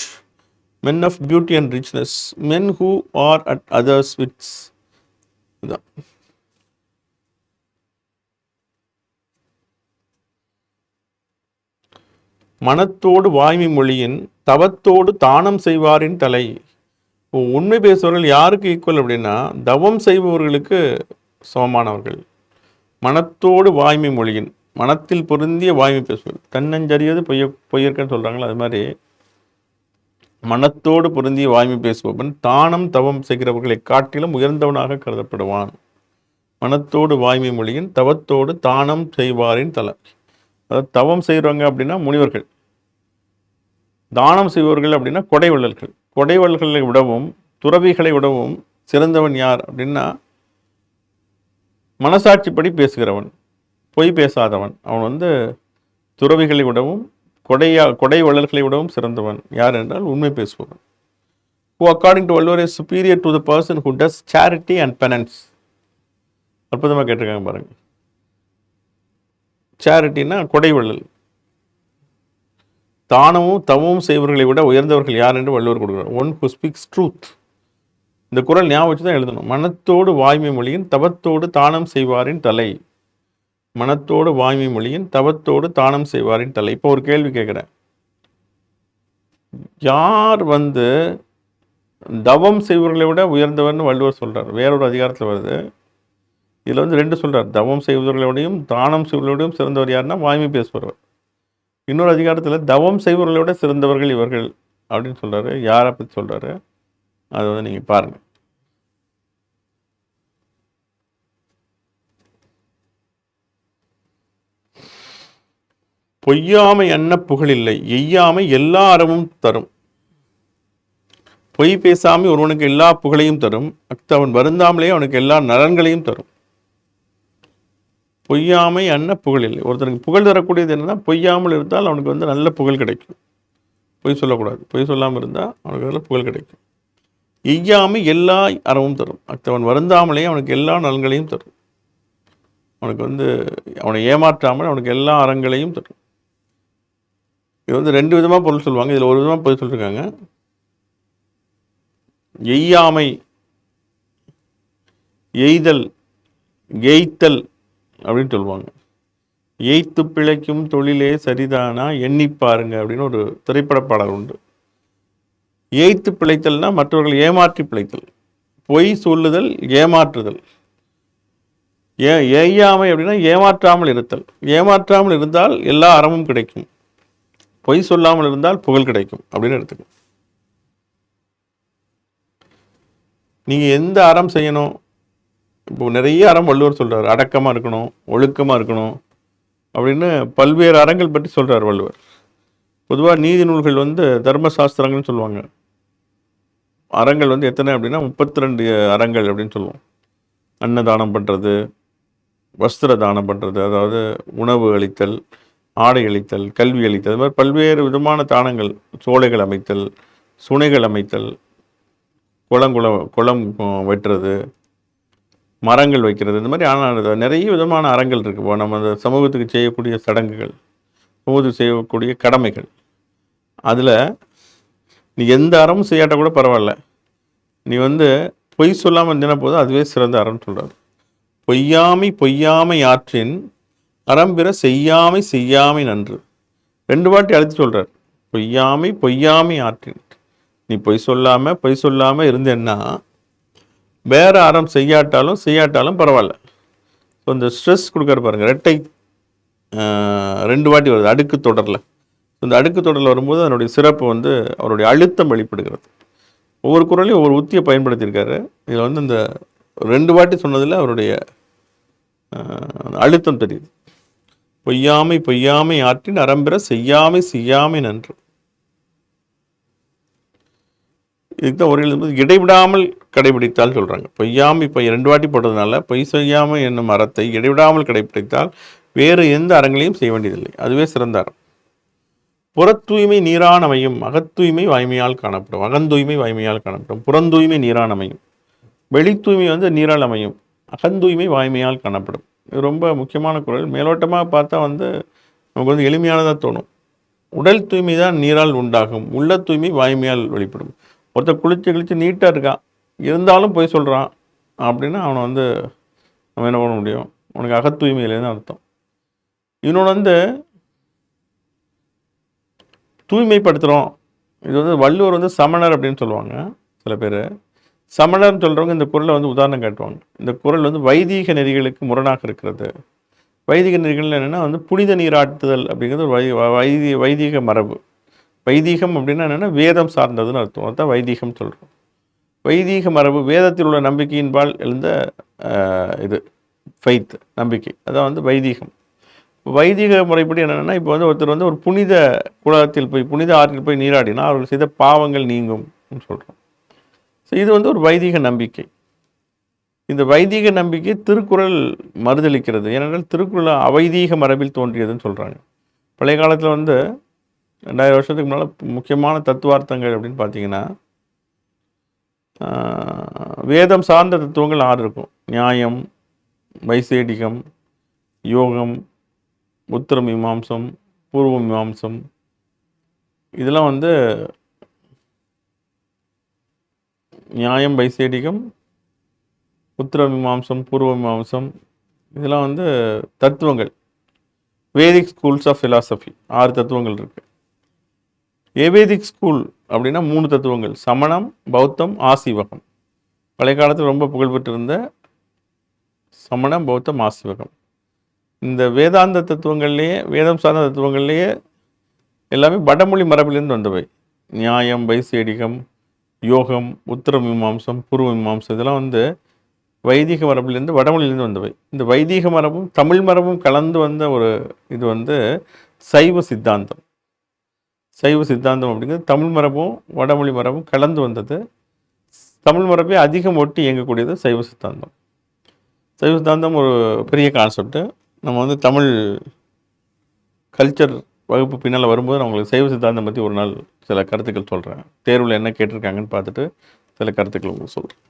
men of beauty and richness, men who are at others' wits. இதுதான். மனத்தோடு வாய்மை மொழியின் தவத்தோடு தானம் செய்வாரின் தலை. உண்மை பேசுபவர்கள் யாருக்கு ஈக்குவல் அப்படின்னா தவம் செய்பவர்களுக்கு சமமானவர்கள். மனத்தோடு வாய்மை மொழியின், மனத்தில் பொருந்திய வாய்மை பேசுவது, தன்னஞ்சறியது பொய்யற்கன்னு சொல்கிறாங்களா, அது மாதிரி மனத்தோடு பொருந்திய வாய்மை பேசுபவன் தானம் தவம் செய்கிறவர்களை காட்டிலும் உயர்ந்தவனாக கருதப்படுவான். மனத்தோடு வாய்மை மொழியின் தவத்தோடு தானம் செய்வாரின் தலை. அதாவது தவம் செய்கிறவங்க அப்படின்னா முனிவர்கள், தானம் செய்பவர்கள் அப்படின்னா கொடைவள்ளல்கள். கொடைவள்ளல்களை விடவும் துறவிகளை விடவும் சிறந்தவன் யார் அப்படின்னா மனசாட்சிப்படி பேசுகிறவன், பொய் பேசாதவன். அவன் வந்து துறவிகளை விடவும் கொடைவள்ளல்களை விடவும் சிறந்தவன் யார் என்றால் உண்மை பேசுபவன். Who according to Valluvar is superior to the person who does charity and penance. அற்புதமாக கேட்டிருக்காங்க பாருங்க. சேரிட்டின்னா கொடைவள்ளல். தானமும் தவமும் செய்வர்களை விட உயர்ந்தவர்கள் யார் என்று வள்ளுவர் கொடுக்கிறார். One who speaks truth. இந்த குறள் ஞாபகம் வச்சு தான் எழுதணும். மனத்தோடு வாய்மை மொழியின் தவத்தோடு தானம் செய்வாரின் தலை. மனத்தோடு வாய்மை மொழியின் தவத்தோடு தானம் செய்வாரின் தலை. இப்போ ஒரு கேள்வி கேட்குறேன். யார் வந்து தவம் செய்வர்களை விட உயர்ந்தவர்னு வள்ளுவர் சொல்கிறார். வேறொரு அதிகாரத்தில் வருது. இதில் வந்து 2 சொல்கிறார். தவம் செய்வர்களோடையும் தானம் செய்வர்களோடையும் சிறந்தவர் யாருன்னா வாய்மை பேசுபவர். இன்னொரு அதிகாரத்தில் தவம் செய்வர்களை விட சிறந்தவர்கள் இவர்கள் அப்படின்னு சொல்கிறாரு. யாரை பற்றி சொல்கிறாரு அதை வந்து நீங்கள் பாருங்கள். பொய்யாமை என்ன புகழில்லை, எய்யாமை எல்லா அறமும் தரும். பொய் பேசாமை ஒருவனுக்கு எல்லா புகழையும் தரும், அவன் வருந்தாமலே அவனுக்கு எல்லா நலன்களையும் தரும். பொய்யாமை அன்ன புகழ் இல்லை. ஒருத்தனுக்கு புகழ் தரக்கூடியது என்னன்னா பொய்யாமல் இருந்தால் அவனுக்கு வந்து நல்ல புகழ் கிடைக்கும். பொய் சொல்லக்கூடாது. பொய் சொல்லாமல் இருந்தால் அவனுக்கு நல்ல புகழ் கிடைக்கும். எய்யாமை எல்லா அறமும் தரும், அவன் வருந்தாமலே அவனுக்கு எல்லா நலன்களையும் தரும். அவனுக்கு வந்து அவனை ஏமாற்றாமல் அவனுக்கு எல்லா அறங்களையும் தரும். இது வந்து 2 விதமாக பொருள் சொல்லுவாங்க. இதில் ஒரு விதமாக பொய் சொல்லியிருக்காங்க. எய்யாமை, எய்தல், எய்த்தல் அப்படின்னு சொல்லுவாங்க. எய்த்து பிழைக்கும் தொழிலே சரிதானா எண்ணி பாருங்க அப்படின்னு ஒரு திரைப்பட பாடல் உண்டு. எய்த்து பிழைத்தல்னா மற்றவர்கள் ஏமாற்றி பிழைத்தல், பொய் சொல்லுதல், ஏமாற்றுதல். ஏய்யாமை அப்படின்னா ஏமாற்றாமல் இருத்தல். ஏமாற்றாமல் இருந்தால் எல்லா அறமும் கிடைக்கும், பொய் சொல்லாமல் இருந்தால் புகழ் கிடைக்கும் அப்படின்னு எடுத்துக்கணும். நீங்கள் எந்த அறம் செய்யணும்? இப்போ நிறைய அறம் வள்ளுவர் சொல்கிறார். அடக்கமாக இருக்கணும், ஒழுக்கமாக இருக்கணும் அப்படின்னு பல்வேறு அறங்கள் பற்றி சொல்கிறார் வள்ளுவர். பொதுவாக நீதி நூல்கள் வந்து தர்மசாஸ்திரங்கள்னு சொல்லுவாங்க. அறங்கள் வந்து எத்தனை அப்படின்னா 32 அறங்கள் அப்படின்னு சொல்லுவோம். அன்னதானம் பண்ணுறது, வஸ்திர தானம் பண்ணுறது, அதாவது உணவு அளித்தல், ஆடை அளித்தல், கல்வி அளித்தல், அது மாதிரி பல்வேறு விதமான தானங்கள். சோலைகள் அமைத்தல், சுனைகள் அமைத்தல், குளம் வெட்டுறது, மரங்கள் வைக்கிறது, இந்த மாதிரி நிறைய விதமான அறங்கள் இருக்குது. இப்போ நம்ம அந்த சமூகத்துக்கு செய்யக்கூடிய சடங்குகள், சமூகத்துக்கு செய்யக்கூடிய கடமைகள், அதில் நீ எந்த அறமும் செய்யாட்ட கூட பரவாயில்ல, நீ வந்து பொய் சொல்லாமல் இருந்தினா போதும், அதுவே சிறந்த அறம்னு சொல்கிறார். பொய்யாமை ஆற்றின் அறம்பிற செய்யாமை நன்று. 2 வாட்டி அழைத்து சொல்கிறார். பொய்யாமை ஆற்றின், நீ பொய் சொல்லாமல் இருந்தேன்னா வேற அறம் செய்யாட்டாலும் பரவாயில்ல. ஸோ இந்த ஸ்ட்ரெஸ் கொடுக்குற பாருங்கள், ரெட்டை 2 வாட்டி வருது அடுக்கு தொடரில். இந்த அடுக்கு தொடரில் வரும்போது அதனுடைய சிறப்பு வந்து அவருடைய அழுத்தம் வெளிப்படுகிறது. ஒவ்வொரு குறளையும் ஒவ்வொரு உத்தியை பயன்படுத்தியிருக்காரு. இதில் வந்து இந்த 2 வாட்டி சொன்னதில் அவருடைய அழுத்தம் தெரியுது. பொய்யாமை ஆற்றின் அறம்பிற செய்யாமை நன்று. இதுக்கு தான் ஒரு எழுதும்போது இடைவிடாமல் கடைபிடித்தால் சொல்கிறாங்க. பொய்யாமை இப்போ 2 வாட்டி போட்டதுனால பொய் செய்யாமல் என்னும் அறத்தை இடைவிடாமல் கடைபிடித்தால் வேறு எந்த அறங்களையும் செய்ய வேண்டியதில்லை, அதுவே சிறந்த அறம். புறத்தூய்மை நீரான் அமையும், அகத்தூய்மை வாய்மையால் காணப்படும். அகந்தூய்மை வாய்மையால் காணப்படும். புறந்தூய்மை நீரான் அமையும். வெளி தூய்மை வந்து நீரால் அமையும், அகந்தூய்மை வாய்மையால் காணப்படும். இது ரொம்ப முக்கியமான குறள். மேலோட்டமாக பார்த்தா வந்து நமக்கு வந்து எளிமையானதாக தோணும். உடல் தூய்மை தான் நீரால் உண்டாகும், உள்ள தூய்மை வாய்மையால் வெளிப்படும். ஒருத்தர் குளிச்சு நீட்டாக இருக்கான், இருந்தாலும் போய் சொல்கிறான் அப்படின்னா அவனை வந்து நம்ம என்ன பண்ண முடியும்? உனக்கு அகத்தூய்மை இல்லைன்னு அர்த்தம். இன்னொன்று வந்து தூய்மைப்படுத்துகிறோம். இது வந்து வள்ளுவர் வந்து சமணர் அப்படின்னு சொல்லுவாங்க சில பேர். சமணர்னு சொல்கிறவங்க இந்த குறளை வந்து உதாரணம் காட்டுவாங்க. இந்த குறள் வந்து வைதீக நெறிகளுக்கு முரணாக இருக்கிறது. வைதிக நெறிகள் என்னென்னா வந்து புனித நீராட்டுதல் அப்படிங்கிறது ஒரு வைதீக மரபு. வைதீகம் அப்படின்னா என்னென்னா வேதம் சார்ந்ததுன்னு அர்த்தம். அதுதான் வைதீகம் சொல்கிறோம். வைதீக மரபு வேதத்தில் உள்ள நம்பிக்கையின்பால் எழுந்த இது ஃபெய்த், நம்பிக்கை, அதான் வந்து வைதீகம். வைதிக முறைப்படி என்னென்னா இப்போ வந்து ஒருத்தர் வந்து ஒரு புனித குளத்தில் போய் புனித ஆற்றில் போய் நீராடினா அவர்கள் செய்த பாவங்கள் நீங்கும் சொல்கிறோம். ஸோ இது வந்து ஒரு வைதிக நம்பிக்கை. இந்த வைதிக நம்பிக்கை திருக்குறள் மறுதளிக்கிறது. ஏனென்றால் திருக்குறள் அவைதீக மரபில் தோன்றியதுன்னு சொல்கிறாங்க. பழைய காலத்தில் வந்து 2000 வருஷத்துக்கு முன்னால் முக்கியமான தத்துவார்த்தங்கள் அப்படின்னு பார்த்தீங்கன்னா வேதம் சார்ந்த தத்துவங்கள் 6 இருக்கும். நியாயம், வைசேடிகம், யோகம், உத்தர மீமாம்சம், பூர்வ மீமாம்சம். இதெல்லாம் வந்து நியாயம், வைசேடிகம், உத்தர மீமாம்சம், பூர்வ மீமாம்சம், இதெல்லாம் வந்து தத்துவங்கள். வேதிக் ஸ்கூல்ஸ் ஆஃப் ஃபிலாசபி 6 தத்துவங்கள் இருக்குது. ஏவேதிக் ஸ்கூல் அப்படின்னா 3 தத்துவங்கள்: சமணம், பௌத்தம், ஆசீவகம். பழைய காலத்தில் ரொம்ப புகழ்பெற்றிருந்த சமணம், பௌத்தம், ஆசீவகம். இந்த வேதாந்த தத்துவங்கள்லேயே, வேதம் சார்ந்த தத்துவங்கள்லேயே எல்லாமே வடமொழி மரபிலிருந்து வந்தவை. நியாயம், வைசேடிகம், யோகம், உத்தர மீமாம்சம், பூர்வ மீமாம்சம், இதெல்லாம் வந்து வைதிக மரபிலிருந்து வடமொழியிலேருந்து வந்தவை. இந்த வைதிக மரபும் தமிழ் மரபும் கலந்து வந்த ஒரு இது வந்து சைவ சித்தாந்தம். சைவ சித்தாந்தம் அப்படிங்கிறது தமிழ் மரபும் வடமொழி மரபும் கலந்து வந்தது. தமிழ் மரபை அதிகம் ஒட்டி இயங்கக்கூடியது சைவ சித்தாந்தம். சைவ சித்தாந்தம் ஒரு பெரிய கான்செப்ட்டு. நம்ம வந்து தமிழ் கல்ச்சர் வகுப்பு பின்னால் வரும்போது நான் உங்களுக்கு சைவ சித்தாந்தம் பற்றி ஒரு நாள் சில கருத்துக்கள் சொல்கிறேன். தேர்வில் என்ன கேட்டிருக்காங்கன்னு பார்த்துட்டு சில கருத்துக்கள் உங்களுக்கு சொல்கிறேன்.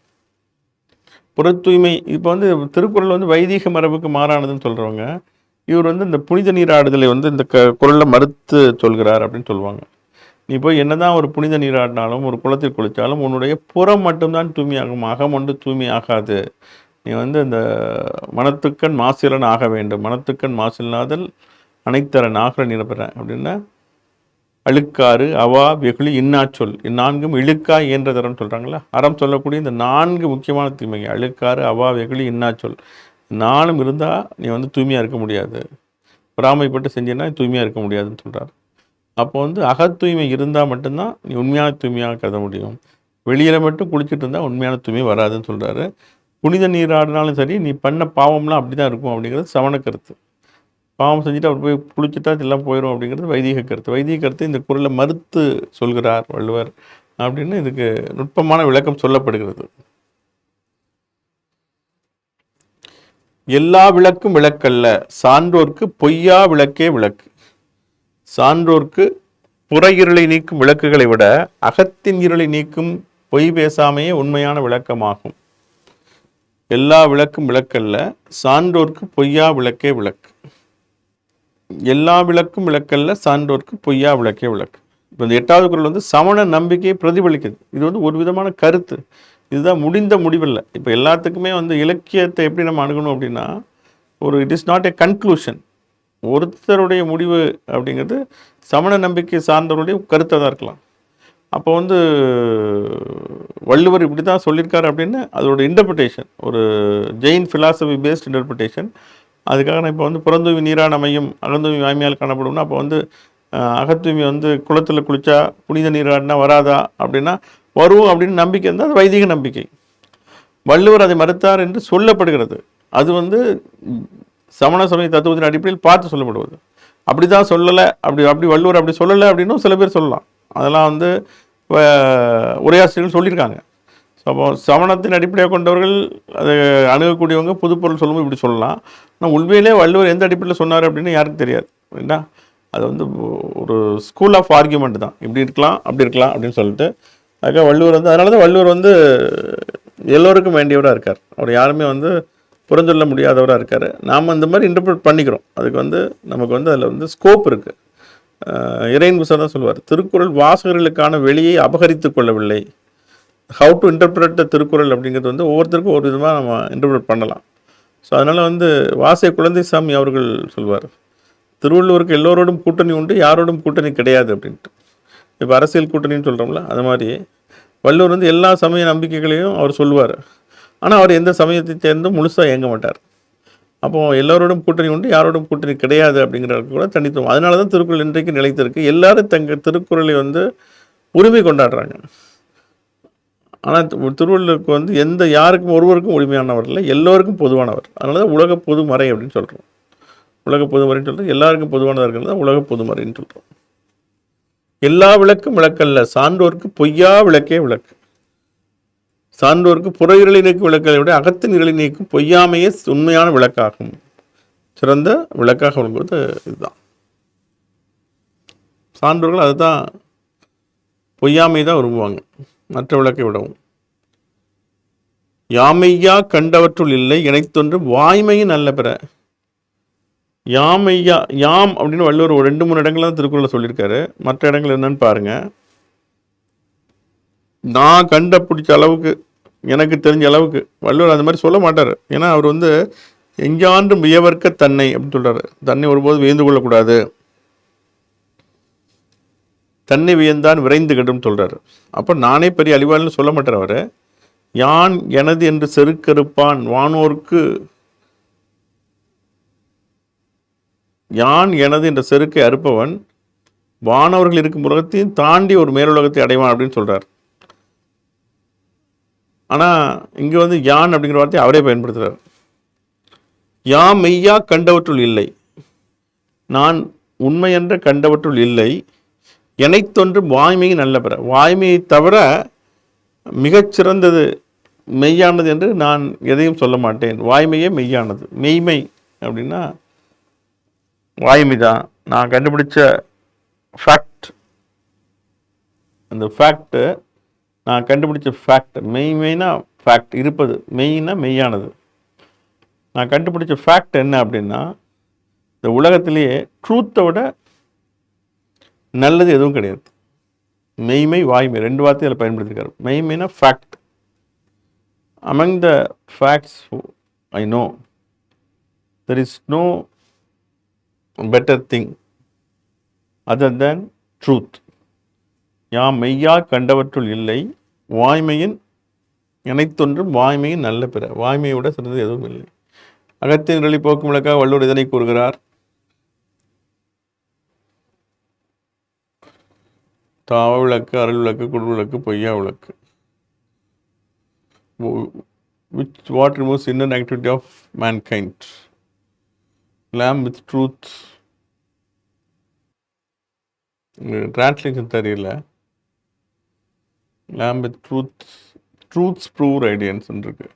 புற தூய்மை இப்போ வந்து திருக்குறள் வந்து வைதிக மரபுக்கு மாறானதுன்னு சொல்கிறவங்க, இவர் வந்து இந்த புனித நீராடுதலை வந்து இந்த குறளில் மறுத்து சொல்கிறார் அப்படின்னு சொல்லுவாங்க. நீ போய் என்னதான் ஒரு புனித நீராடினாலும் ஒரு குளத்தில் குளித்தாலும் உன்னுடைய புறம் மட்டும்தான் தூய்மையாகும், அகம் ஒன்று தூய்மை ஆகாது. நீ வந்து இந்த மனத்துக்கண் மாசிலன் ஆக வேண்டும், மனத்துக்கண் மாசில்லாதல் அனைத்தரன் ஆகிற நிரப்புற அப்படின்னா அழுக்காறு, அவா, வெகுளி, இன்னாச்சொல், இந்நான்கும் இழுக்காய் இயன்ற தரம் சொல்கிறாங்களா. அறம் சொல்லக்கூடிய இந்த 4 முக்கியமான தூய்மை: அழுக்காறு, அவா, வெகுளி, இன்னாச்சொல். 4 இருந்தால் நீ வந்து தூய்மையாக இருக்க முடியாது. பொறாமைப்பட்டு செஞ்சேன்னா தூய்மையாக இருக்க முடியாதுன்னு சொல்கிறார். அப்போ வந்து அகத்தூய்மை இருந்தால் மட்டும்தான் நீ உண்மையான தூய்மையாக கருத முடியும். வெளியில் மட்டும் குளிச்சுட்டு இருந்தால் உண்மையான தூய்மை வராதுன்னு சொல்கிறாரு. புனித நீராடினாலும் சரி, நீ பண்ண பாவம்லாம் அப்படி தான் இருக்கும் அப்படிங்கிறது சமண கருத்து. பாவம் செஞ்சுட்டு அவர் போய் குளிச்சுட்டா இதெல்லாம் போயிடும் அப்படிங்கிறது வைதிக கருத்து. வைதிக கருத்து இந்த குறளை மறுத்து சொல்கிறார் வள்ளுவர். அப்படின்னு இதுக்கு நுட்பமான விளக்கம் சொல்லப்படுகிறது. எல்லா விளக்கும் விளக்கல்ல, சான்றோர்க்கு பொய்யா விளக்கே விளக்கு. சான்றோர்க்கு புற இருளை நீக்கும் விளக்குகளை விட அகத்தின் இருளை நீக்கும் பொய் பேசாமையே உண்மையான விளக்கமாகும். எல்லா விளக்கும் விளக்கல்ல, சான்றோர்க்கு பொய்யா விளக்கே விளக்கு. எல்லா விளக்கும் விளக்கல்ல, சான்றோர்க்கு பொய்யா விளக்கே விளக்கு. இப்போ இந்த 8வது குறள் வந்து சமண நம்பிக்கையை பிரதிபலிக்குது. இது வந்து ஒரு விதமான கருத்து. இதுதான் முடிந்த முடிவில்லை. இப்போ எல்லாத்துக்குமே வந்து இலக்கியத்தை எப்படி நம்ம அணுகணும் அப்படின்னா, it is not a conclusion. ஒருத்தருடைய முடிவு அப்படிங்கிறது சமண நம்பிக்கை சார்ந்தவருடைய கருத்தை தான் இருக்கலாம். அப்போ வந்து வள்ளுவர் இப்படி தான் சொல்லியிருக்காரு அப்படின்னு அதோட இன்டர்பிரிட்டேஷன், ஒரு ஜெயின் ஃபிலாசபி பேஸ்ட் இன்டர்பிரிட்டேஷன். அதுக்காக நான் இப்போ வந்து புறந்தூவி நீரான மையம் அகந்தூவி வாய்மையால் காணப்படும்னா, அப்போ வந்து அகத்தூய்மை வந்து குளத்தில் குளித்தா புனித நீராடினா வராதா அப்படின்னா வரும் அப்படின்னு நம்பிக்கை இருந்தால் அது வைதிக நம்பிக்கை. வள்ளுவர் அதை மறுத்தார் என்று சொல்லப்படுகிறது. அது வந்து சமண சமய தத்துவத்தின் அடிப்படையில் பார்த்து சொல்லப்படுவது. அப்படி தான் சொல்லலை, அப்படி வள்ளுவர் அப்படி சொல்லலை அப்படின்னும் சில பேர் சொல்லலாம். அதெல்லாம் வந்து உரையாசிரியர்கள் சொல்லியிருக்காங்க. ஸோ அப்போ சமணத்தின் அடிப்படையாக கொண்டவர்கள் அதை அணுகக்கூடியவங்க புதுப்பொருள் சொல்லும்போது இப்படி சொல்லலாம். ஆனால் உண்மையிலே வள்ளுவர் எந்த அடிப்படையில் சொன்னார் அப்படின்னு யாருக்கும் தெரியாது. ஏன்னா அது வந்து ஒரு ஸ்கூல் ஆஃப் ஆர்கியூமெண்ட் தான். இப்படி இருக்கலாம் அப்படி இருக்கலாம் அப்படின்னு சொல்லிட்டு அதுக்காக வள்ளுவர் வந்து, அதனால தான் வள்ளுவர் வந்து எல்லோருக்கும் வேண்டியவராக இருக்கார். அவர் யாருமே வந்து புறஞ்சொல்ல முடியாதவராக இருக்கார். நாம் இந்த மாதிரி இன்டர்பிரட் பண்ணிக்கிறோம். அதுக்கு வந்து நமக்கு வந்து அதில் வந்து ஸ்கோப் இருக்குது. இறையன் புசர் தான் சொல்லுவார், திருக்குறள் வாசகர்களுக்கான வெளியை அபகரித்து கொள்ளவில்லை. ஹவு டு இன்டர்பிரட் த திருக்குறள் அப்படிங்கிறது வந்து ஒவ்வொருத்தருக்கும் ஒரு விதமாக நம்ம இன்டர்பிரட் பண்ணலாம். ஸோ அதனால் வந்து வாசை குழந்தைசாமி அவர்கள் சொல்வார், திருவள்ளுவருக்கு எல்லோரோடும் கூட்டணி உண்டு, யாரோடும் கூட்டணி கிடையாது அப்படின்ட்டு. இப்போ அரசியல் கூட்டணின்னு சொல்கிறோம்ல, அது மாதிரி வள்ளுவர் வந்து எல்லா சமய நம்பிக்கைகளையும் அவர் சொல்லுவார். ஆனால் அவர் எந்த சமயத்தை சேர்ந்தும் முழுசாக இயங்க மாட்டார். அப்போது எல்லோரோடும் கூட்டணி உண்டு, யாரோடும் கூட்டணி கிடையாது அப்படிங்கிறது கூட தனித்துவம். அதனால தான் திருக்குறள் இன்றைக்கு நிலைத்திருக்கு. எல்லாரும் தங்கள் திருக்குறளை வந்து உரிமை கொண்டாடுறாங்க. ஆனால் திருவள்ளுவருக்கு வந்து யாருக்கும் ஒருவருக்கும் உரிமையானவர் இல்லை, எல்லோருக்கும் பொதுவானவர். அதனால தான் உலக பொதுமறை அப்படின்னு சொல்கிறோம். உலக பொதுமறைன்னு சொல்கிறது எல்லாருக்கும் பொதுவானதாக இருக்கிறது தான் உலக பொதுமறைன்னு சொல்கிறோம். எல்லா விளக்கும் விளக்கல்ல, சான்றோர்க்கு பொய்யா விளக்கே விளக்கு. சான்றோர்க்கு புற இருளை நீக்கும் விளக்கை விட அகத்தின் இருளை நீக்கும் பொய்யாமையே உண்மையான விளக்காகும். சிறந்த விளக்காக விளங்குவது இதுதான். சான்றோர்கள் அதுதான், பொய்யாமை தான் விரும்புவாங்க மற்ற விளக்கை விடவும். யாமையா கண்டவற்றுள் இல்லை இணைத்தொன்று வாய்மையும் நல்ல பிற. யாமையா, யாம் அப்படின்னு வள்ளுவர் ஒரு 2-3 இடங்கள் தான் திருக்குறளில் சொல்லியிருக்காரு. மற்ற இடங்கள் என்னன்னு பாருங்க. நான் கண்டுபிடிச்ச அளவுக்கு, எனக்கு தெரிஞ்ச அளவுக்கு வள்ளுவர் அந்த மாதிரி சொல்ல மாட்டார். ஏன்னா அவர் வந்து எங்காண்டும் வியவர்க்க தன்னை அப்படின்னு சொல்கிறார். தன்னை ஒருபோது வியந்து கொள்ளக்கூடாது, தன்னை வியந்தான் விரைந்து கெடும் சொல்கிறார். அப்போ நானே பெரிய அழிவாள்னு சொல்ல மாட்டார் அவர். யான் எனது என்று செருக்கறுப்பான் வானோர்க்கு, யான் எனது என்ற செருக்கை அறுப்பவன் வானவர்கள் இருக்கும் உலகத்தையும் தாண்டி ஒரு மேலுலகத்தை அடைவான் அப்படின்னு சொல்கிறார். ஆனால் இங்கே வந்து யான் அப்படிங்கிற வார்த்தையை அவரே பயன்படுத்துகிறார். யாம் மெய்யா கண்டவற்றுள் இல்லை, நான் உண்மை என்ற கண்டவற்றுள் இல்லை, எனைத்தொன்று வாய்மையை நல்ல பெற. வாய்மையை தவிர மிகச்சிறந்தது மெய்யானது என்று நான் எதையும் சொல்ல மாட்டேன். வாய்மையே மெய்யானது. மெய்மை அப்படின்னா வாய்மை தான். நான் கண்டுபிடிச்ச ஃபேக்ட், அந்த ஃபேக்டு நான் கண்டுபிடிச்ச ஃபேக்ட். மெய்மைனா ஃபேக்ட் இருப்பது, மெய்னா மெய்யானது. நான் கண்டுபிடிச்ச ஃபேக்ட் என்ன அப்படின்னா, இந்த உலகத்திலேயே ட்ரூத்தை விட நல்லது எதுவும் கிடையாது. மெய்மை வாய்மை 2 வார்த்தை அதில் பயன்படுத்தியிருக்காரு. மெய்மைனா fact. Among the facts I know there is no better thing other than truth. யாம் மெய்யா கண்டவற்றுள் இல்லை, வாய்மையின் இணைத்தொன்றும் வாய்மையின் நல்ல பிற. வாய்மையை விட சிறந்தது எதுவும் இல்லை. அகத்தின் நிலை போக்கும் விளக்காக வள்ளுவர் இதனை கூறுகிறார். தாவ விளக்கு, அருள் விளக்கு, குடு விளக்கு, பொய்யா விளக்கு. What removes inner activity of mankind? Lamb with truth. Translation தெரியல. லேம்ப் வித் ட்ரூத்ஸ் ப்ரூவ் ரைடியன்ஸ்ன்னு இருக்கு.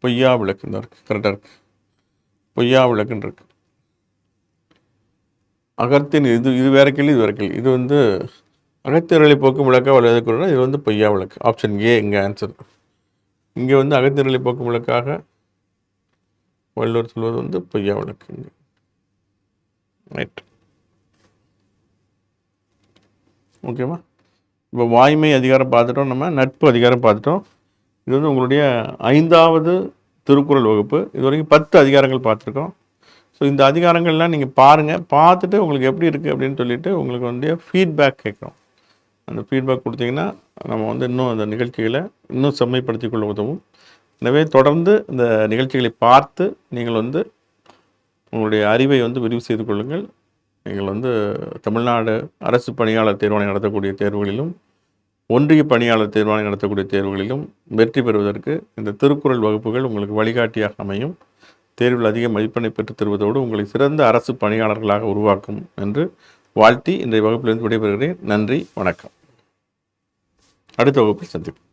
பொய்யா விளக்குன்னு இருக்குது, கரெக்டாக இருக்குது. பொய்யா விளக்குன்னு இருக்கு. அகத்தின் இது வேற கேள்வி, இது வேற கேள்வி. இது வந்து அகத்திரளை போக்கும் விளக்கா வலுவதற்கு, இது வந்து பொய்யா விளக்கு. ஆப்ஷன் ஏ இங்கே ஆன்சர். இங்கே வந்து அகத்திரளை போக்கும் விளக்காக வள்ளுவர் சொல்வது வந்து பொய்யா விளக்கு. இங்கே ரைட். ஓகேவா? இப்போ வாய்மை அதிகாரம் பார்த்துட்டோம், நம்ம நட்பு அதிகாரம் பார்த்துட்டோம். இது வந்து உங்களுடைய 5வது திருக்குறள் வகுப்பு. இது வரைக்கும் 10 அதிகாரங்கள் பார்த்துருக்கோம். ஸோ இந்த அதிகாரங்கள்லாம் நீங்கள் பாருங்கள், பார்த்துட்டு உங்களுக்கு எப்படி இருக்குது அப்படின்னு சொல்லிவிட்டு உங்களுக்கு வந்து ஃபீட்பேக் கேட்குறோம். அந்த ஃபீட்பேக் கொடுத்தீங்கன்னா நம்ம வந்து இன்னும் அந்த நிகழ்ச்சிகளை இன்னும் செம்மைப்படுத்தி கொள்ள உதவும். எனவே தொடர்ந்து இந்த நிகழ்ச்சிகளை பார்த்து நீங்கள் வந்து உங்களுடைய அறிவை வந்து விரிவு செய்து கொள்ளுங்கள். நீங்கள் வந்து தமிழ்நாடு அரசு பணியாளர் தேர்வாணையம் நடத்தக்கூடிய தேர்வுகளிலும், ஒன்றிய பணியாளர் தேர்வாணையம் நடத்தக்கூடிய தேர்வுகளிலும் வெற்றி பெறுவதற்கு இந்த திருக்குறள் வகுப்புகள் உங்களுக்கு வழிகாட்டியாக அமையும். தேர்வில் அதிக மதிப்பெண்ணை பெற்றுத் தருவதோடு உங்களை சிறந்த அரசு பணியாளர்களாக உருவாக்கும் என்று வாழ்த்தி இன்றைய வகுப்பிலிருந்து விடைபெறுகிறேன். நன்றி, வணக்கம். அடுத்த வகுப்பில் சந்திப்போம்.